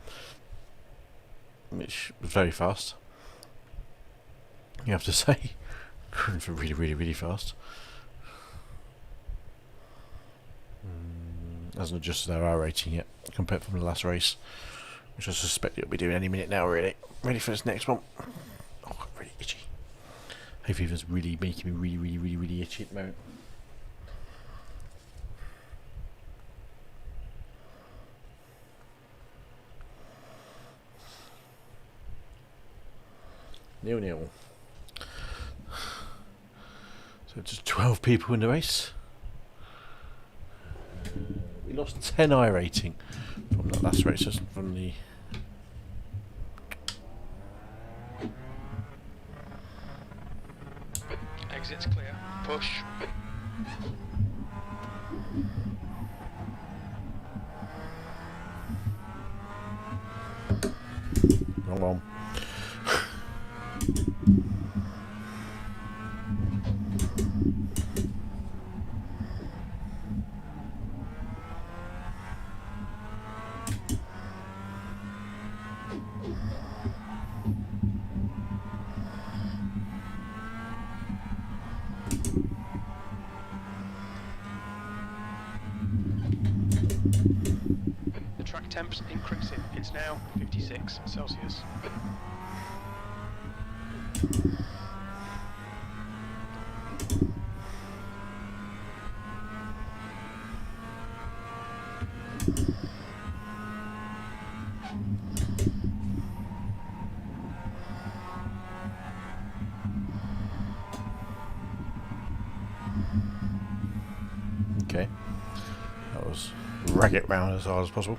which was very fast. You have to say, for really fast. Hasn't adjusted our rating yet compared from the last race, which I suspect it'll be doing any minute now. Really ready for this next one. Oh, I'm really itchy. Hay fever's really making me really itchy at the moment. Nil. So just 12 people in the race. We lost 10 rating from that last race, from the... Exit's clear. Push. Wrong one. The track temp's increasing. It's now 56 Celsius. Okay, that was rag it round as hard as possible.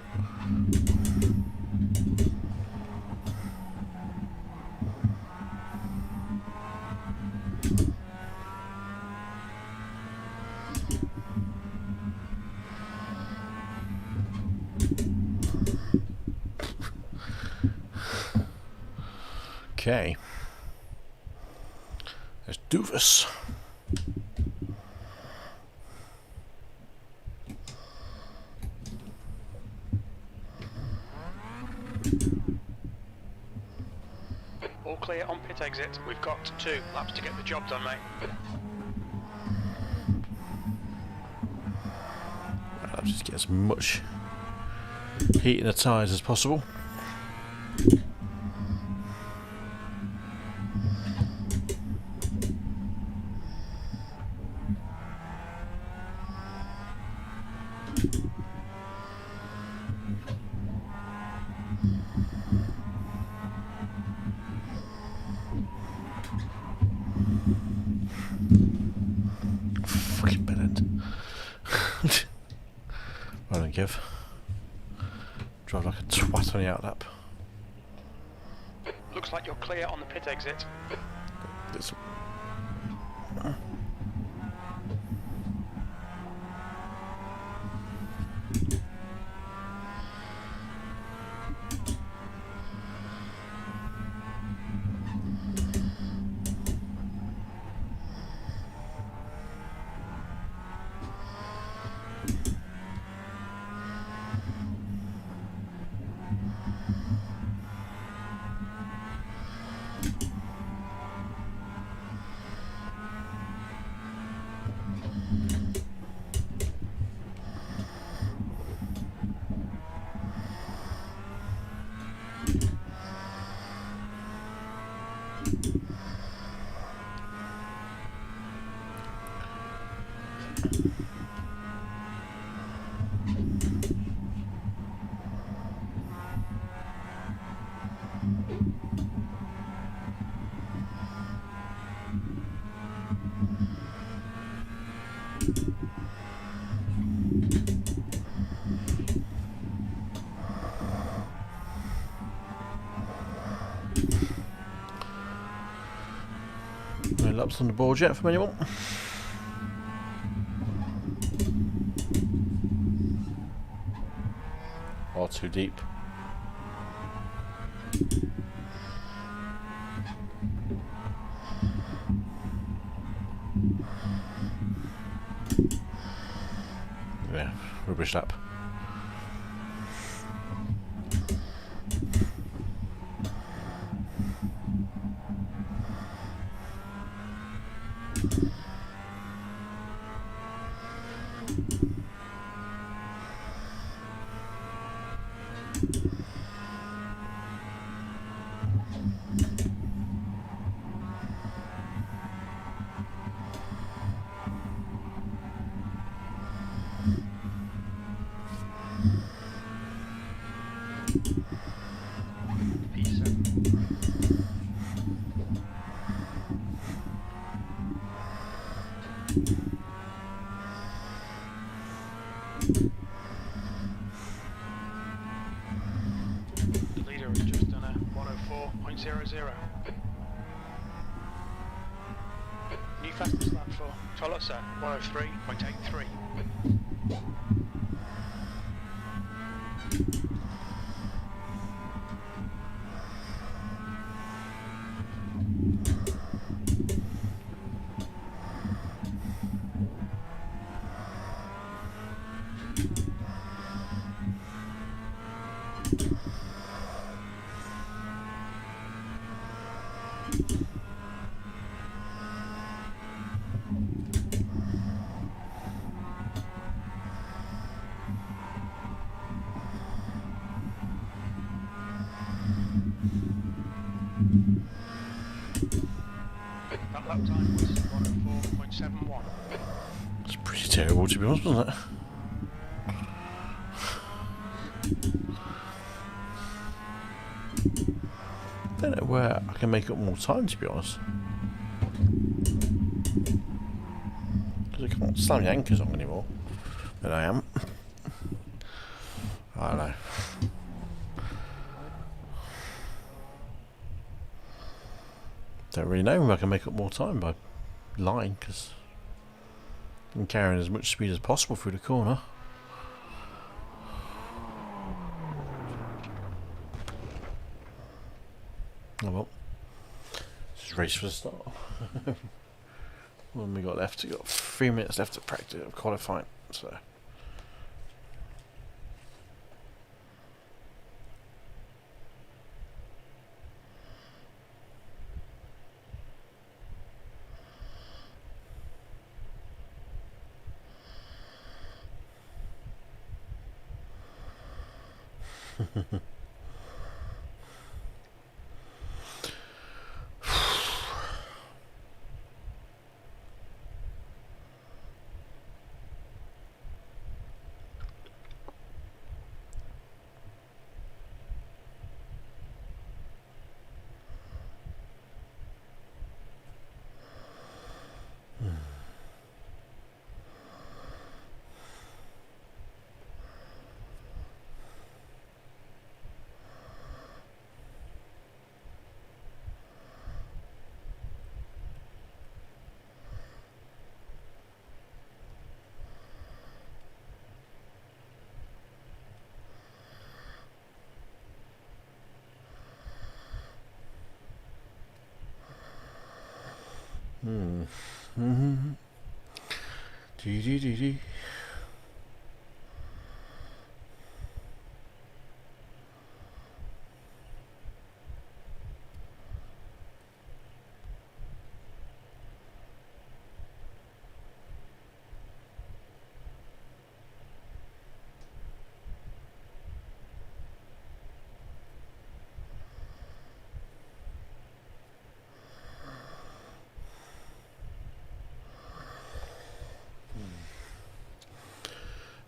Okay, let's do this. All clear on pit exit. We've got 2 laps to get the job done, mate. I'll just get as much heat in the tyres as possible. Fucking bad end. Well done, Kev. Drive like a twat on the outlap. Looks like you're clear on the pit exit. This. No laps on the board yet from anyone. too deep. Yeah, rubbish lap. The leader has just done a 104.00. New fastest lap for Tolosa, 103.83. That lap time was 104.71. It's pretty terrible, to be honest, wasn't it? I don't know where I can make up more time, to be honest. Because I can't slam the anchors on anymore. But I am. I don't know. Don't really know if I can make up more time by lying, because I'm carrying as much speed as possible through the corner. Oh well. Just race for the start. What have we got left? We've got 3 minutes left to practice qualifying, so. Dee.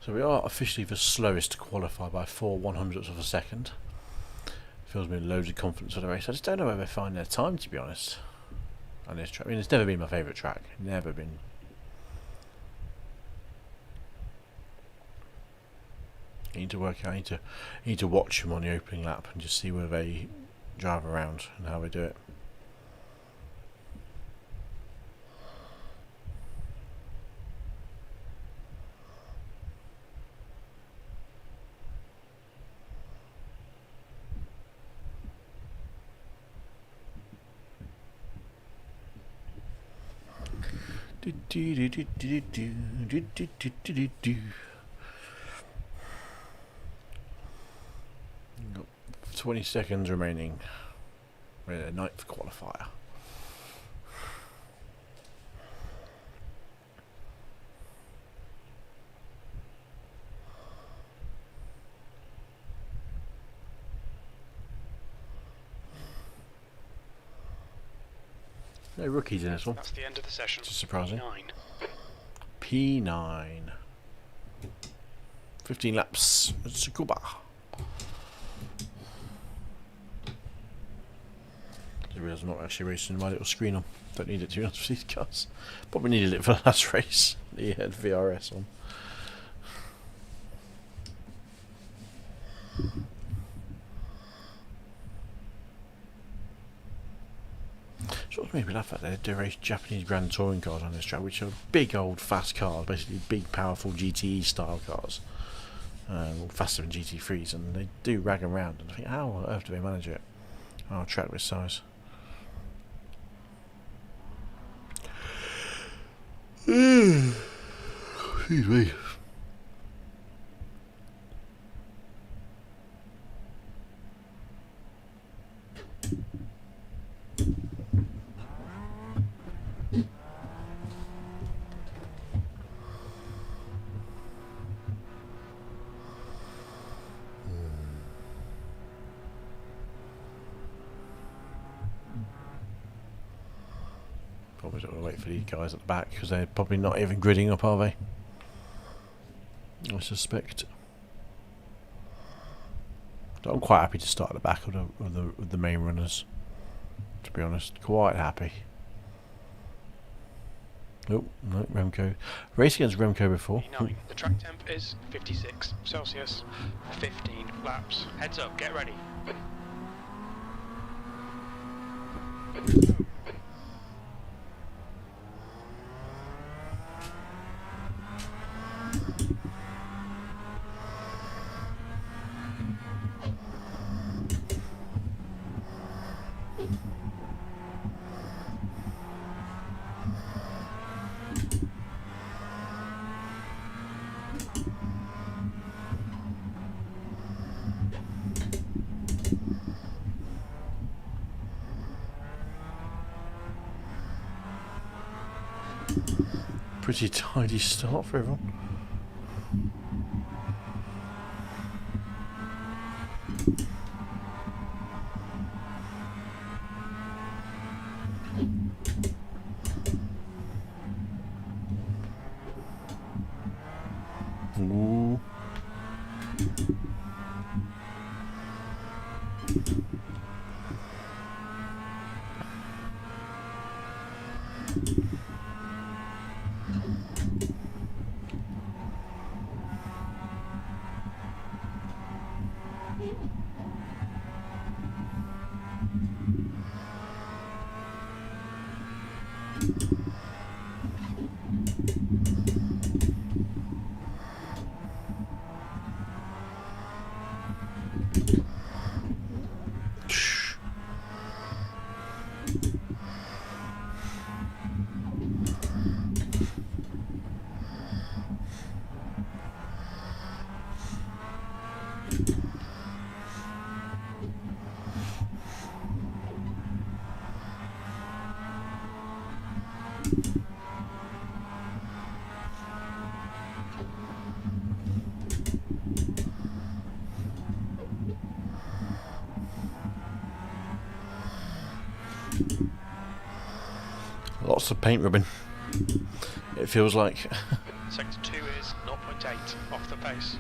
So we are officially the slowest to qualify by 4/100ths of a second. Fills me with loads of confidence for the race. I just don't know where they find their time, to be honest, on this track. I mean, it's never been my favourite track. Never been. I need to work out. I need to watch them on the opening lap and just see where they drive around and how they do it. Got 20 seconds remaining. We're at a ninth qualifier. No rookies in this one. That's the end of the session. Which is surprising. 9. P9. 15 laps. Tsukuba. I realise I'm not actually racing my little screen on. Don't need it to be honest with these cars. Probably needed it for the last race. He had VRS on. Sort of made me laugh at they do race Japanese Grand Touring cars on this track, which are big old fast cars, basically big powerful GTE style cars, faster than GT3s, and they do rag around. And I think, how on earth do they manage it on a track this size? Excuse me. Probably don't want to wait for these guys at the back because they're probably not even gridding up, are they? I suspect. I'm quite happy to start at the back of the main runners. To be honest, quite happy. Oh no, Remco. Raced against Remco before. 9. The track temp is 56 Celsius. 15 laps. Heads up, get ready. Pretty tidy start for everyone. Ooh. Lots of paint rubbing. It feels like. Sector 2 is 0.8 off the pace.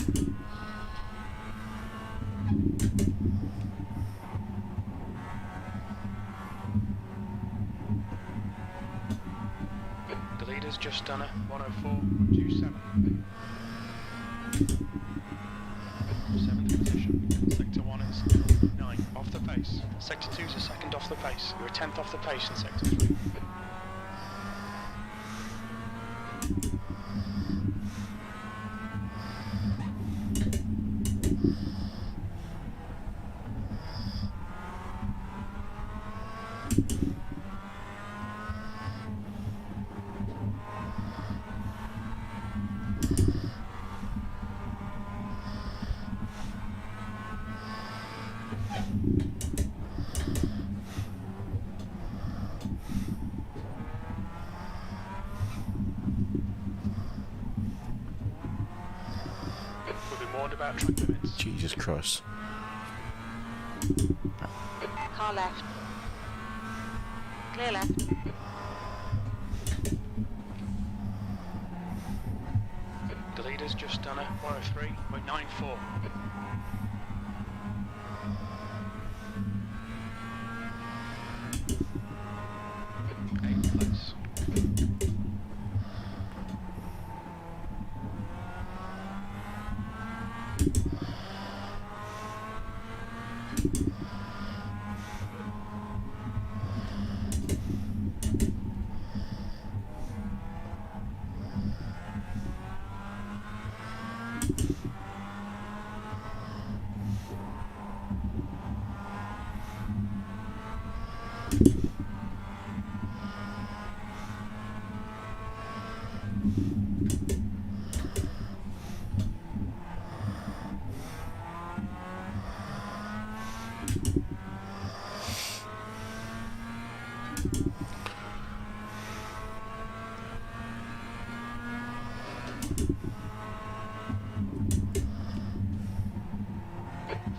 The leader's just done a 104.27. 7th position. Sector 1 is 9 off the pace. Sector 2 is a second off the pace. You're a 10th off the pace in Sector 3. warned about track limits. Jesus Christ. Car left. Clear left. The leader's just done a 103.94. Eighth place.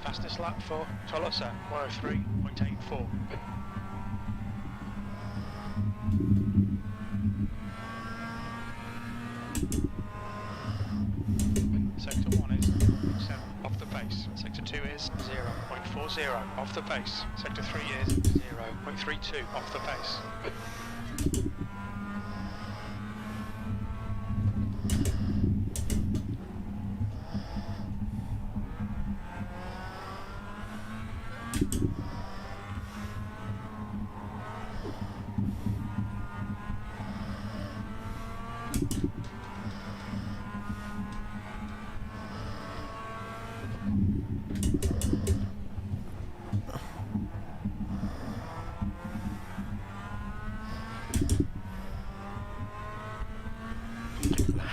Fastest lap for Tolosa, 103.84. Sector 1 is 0.7 off the pace. Sector 2 is 0.40 off the pace. Sector 3 is 0.32 off the pace.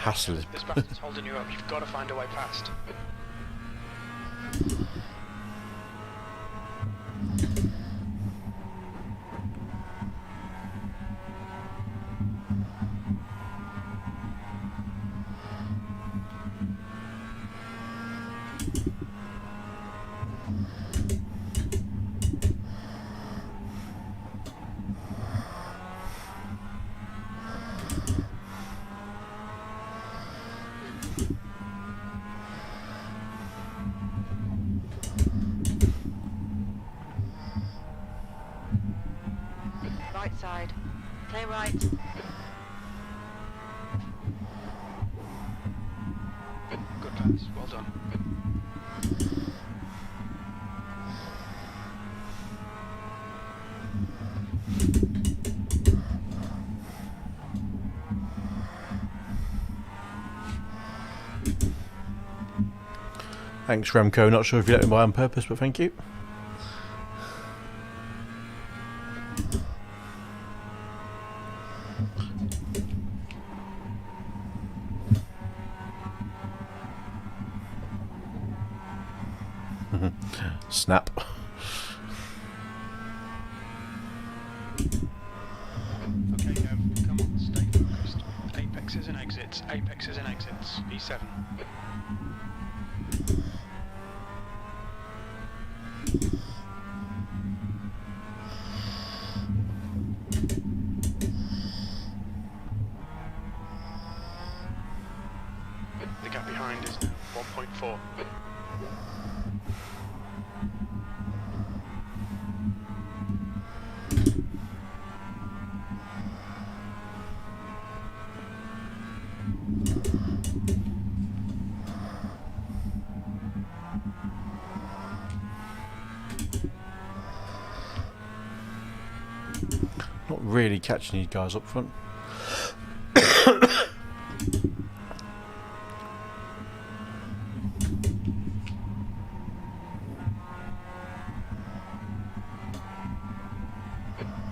Hassle is. This bastard's holding you up, you've got to find a way past. Right side. Clear right. Good pass, well done. Thanks, Remco. Not sure if you let me by on purpose, but thank you. Snap. Okay, come on, stay focused. Apexes and exits, apexes and exits. P7. The gap behind is now 1.4. Not really catching these guys up front.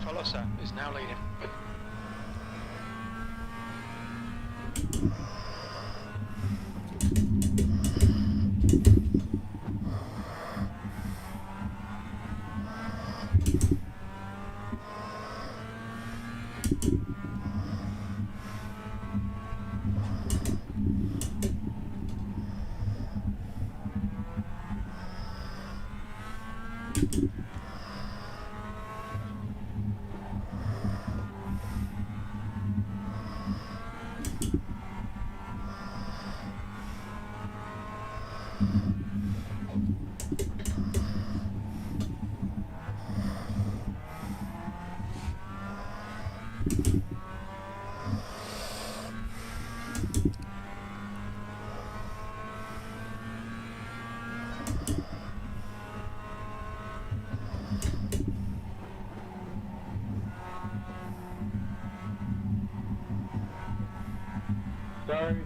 Tolosa is now leading. Sorry.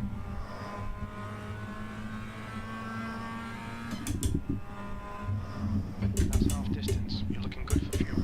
That's half distance. You're looking good for fuel.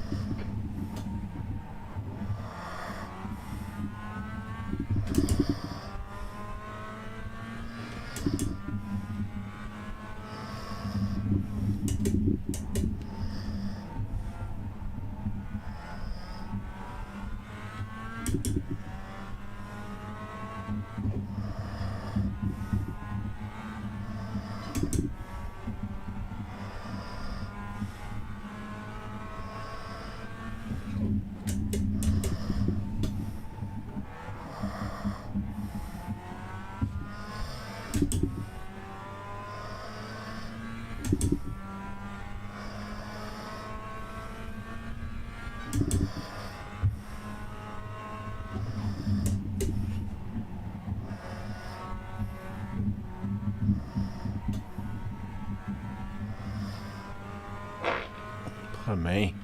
Pardon me.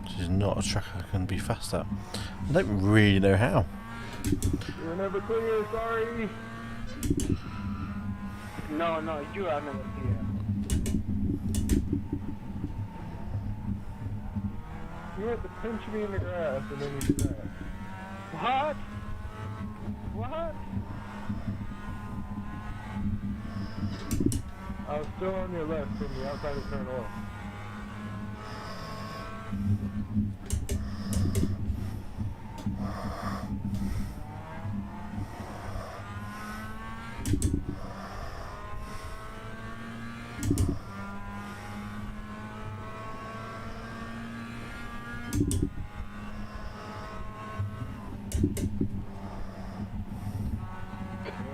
This is not a track I can be fast at. I don't really know how. You're never clear, sorry. No, you are never here. You have to pinch me in the grass and then you do that. What? What? I was still on your left from the outside of turn off.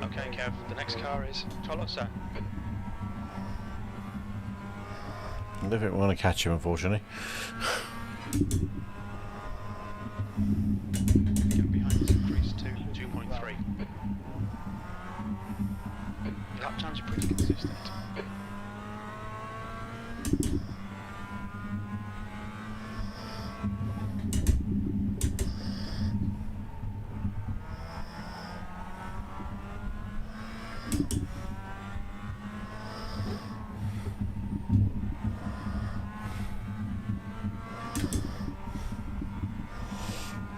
Okay, Kev, the next car is Tolosa. I don't want to catch him, unfortunately. The gap behind is increased to 2.3. Lap times are pretty consistent.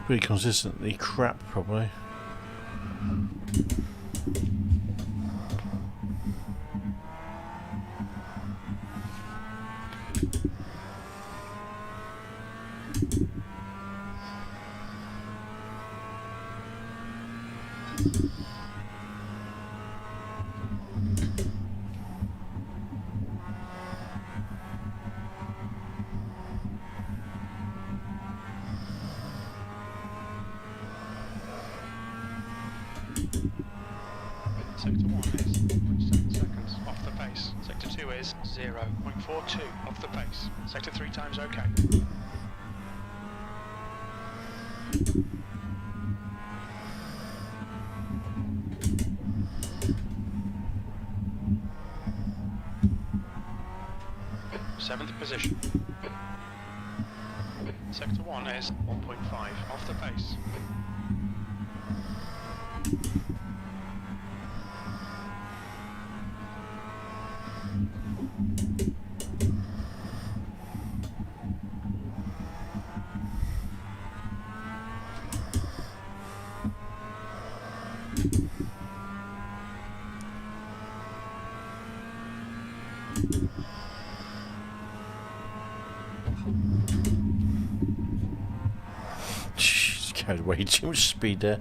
Pretty consistently crap, probably. Sector 1 is 0.7 seconds off the pace. Sector 2 is 0.42 off the pace. Sector 3 times okay. Seventh position. Sector 1 is 1.5 off the pace. Jeez, carried way too much speed there.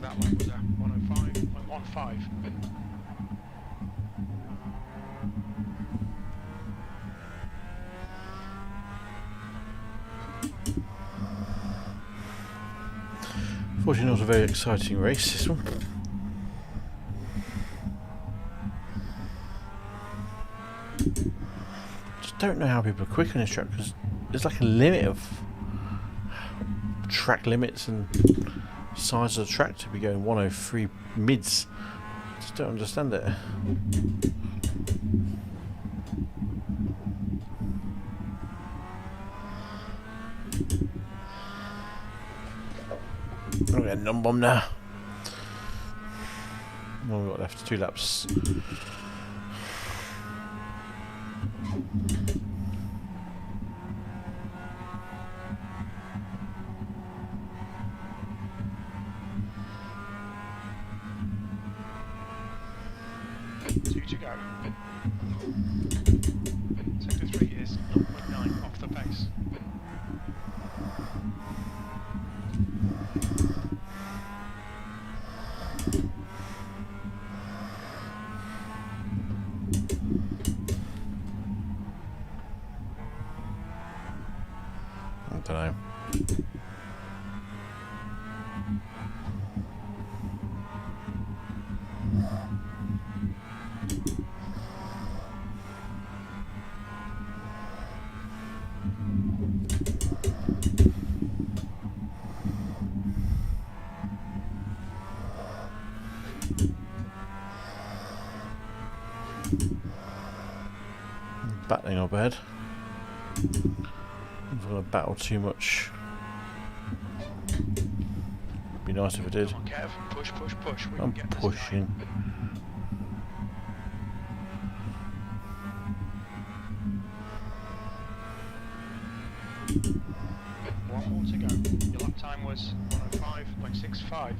That one was at 105.15. Unfortunately, not a very exciting race, this one. Just don't know how people are quick on this track, because there's like a limit of track limits and size of the track to be going 103 mids. Just don't understand it. I'm getting non-bomb now. What have we got left? 2 laps. Two to go. Sector 3 is 0.9 off the pace. I don't know. Battling up ahead. I'm going to battle too much. Be nice if I did. Come on, Kev. Push, push, push. We I'm can get this pushing. One more to go. Your lap time was 105.65.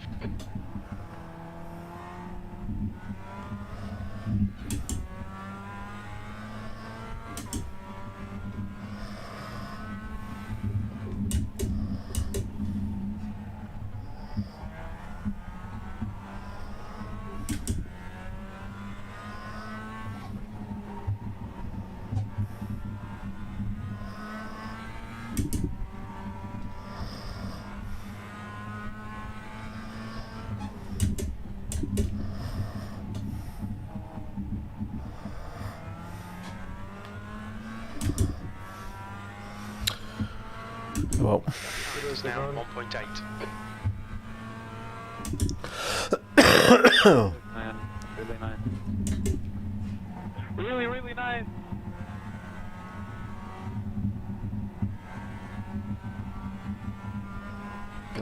Well, It is now 1.8. Man, really nice. Really, really nice.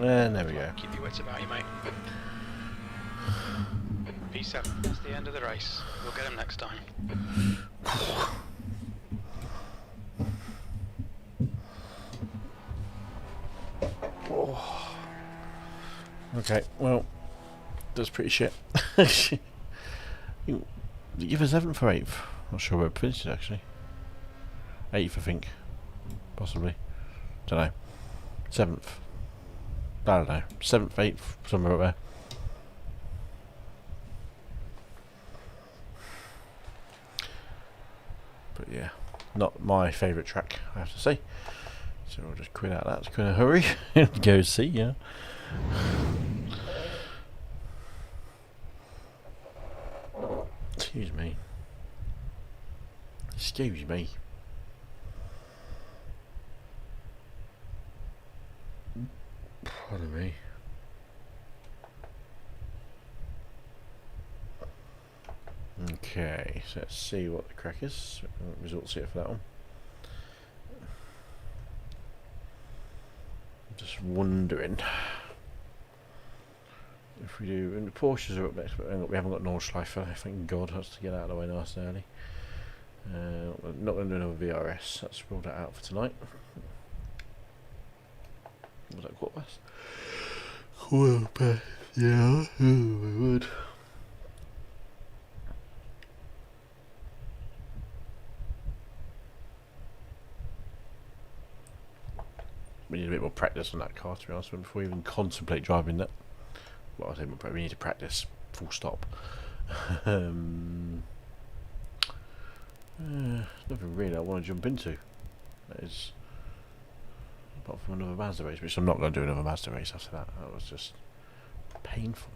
and there we go. Keep your wits about you, mate. P7, that's the end of the race. We'll get him next time. Okay, well, that's pretty shit. You give us 7th or 8th? Not sure where it finished actually. 8th, I think. Possibly. Don't know. 7th. I don't know. 7th, 8th, somewhere up there. But yeah, not my favourite track, I have to say. So we'll just quit out that in a hurry and go see, yeah. Excuse me. Excuse me. Pardon me. Okay, so let's see what the crack is. Results here for that one. I'm just wondering if we do, and the Porsches are up next, but we haven't got Nordschleifer. Thank God, that's to get out of the way nice and early. Not going to do another VRS. Let's rule that out for tonight. Was that quarter past? Quarter past, yeah. Oh my word. We need a bit more practice on that car, to be honest, before we even contemplate driving that. Well, I think we need to practice, full stop. Nothing really I want to jump into. That is, apart from another Mazda race, which I'm not going to do another Mazda race after that. That was just painful.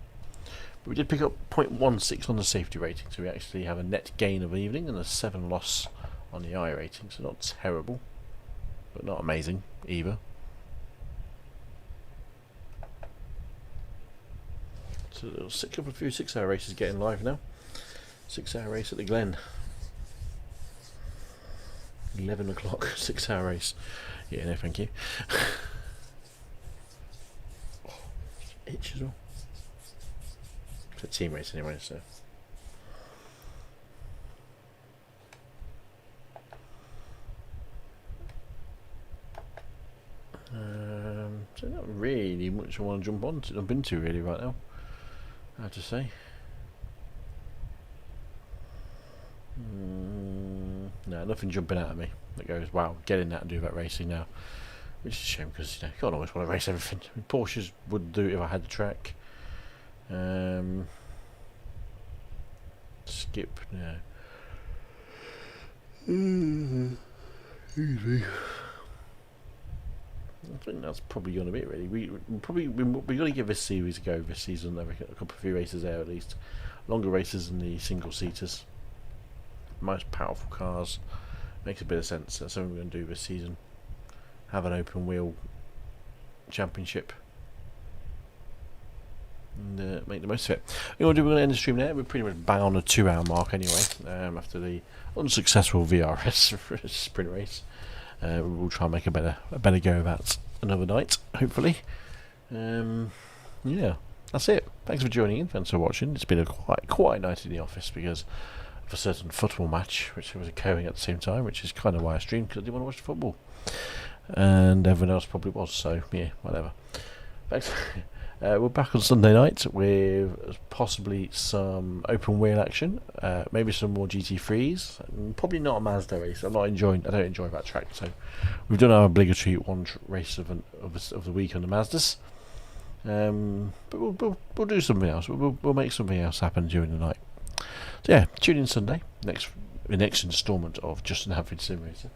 But we did pick up 0.16 on the safety rating, so we actually have a net gain of an evening and a 7 loss on the I rating, so not terrible, but not amazing either. So a few 6-hour races getting live now. 6-hour race at the Glen. 11 o'clock, 6-hour race. Yeah, no thank you. Oh, itch as well. It's a team race anyway, so. So not really much I want to jump on to, jump into really right now, I have to say. No, nothing jumping out at me that goes, wow, get in that and do that racing now. Which is a shame because you can't always want to race everything. I mean, Porsches would do it if I had the track. Skip, no. Excuse me. I think that's probably going to be it really. We got to give this series a go this season. I reckon a couple of few races there at least. Longer races than the single seaters. Most powerful cars. Makes a bit of sense. That's something we're going to do this season. Have an open wheel championship and make the most of it. You know what we're going to end the stream there. We're pretty much bang on the 2-hour mark anyway. After the unsuccessful VRS sprint race, we'll try and make a better go of that another night, hopefully. Yeah, that's it. Thanks for joining in. Thanks for watching. It's been a quite night in the office because of a certain football match which was occurring at the same time, which is kind of why I streamed, because I didn't want to watch the football. And everyone else probably was, so yeah, whatever. Thanks. We're back on Sunday night with possibly some open wheel action, maybe some more GT3s, and probably not a Mazda race. I don't enjoy that track, so we've done our obligatory race of the week on the Mazdas. But we'll do something else. We'll make something else happen during the night. So yeah, tune in Sunday, the next instalment of Just an Average Sim Racer.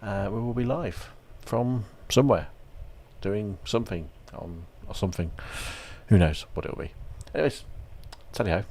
We will be live from somewhere, doing something or something. Who knows what it'll be. Anyways, tally ho.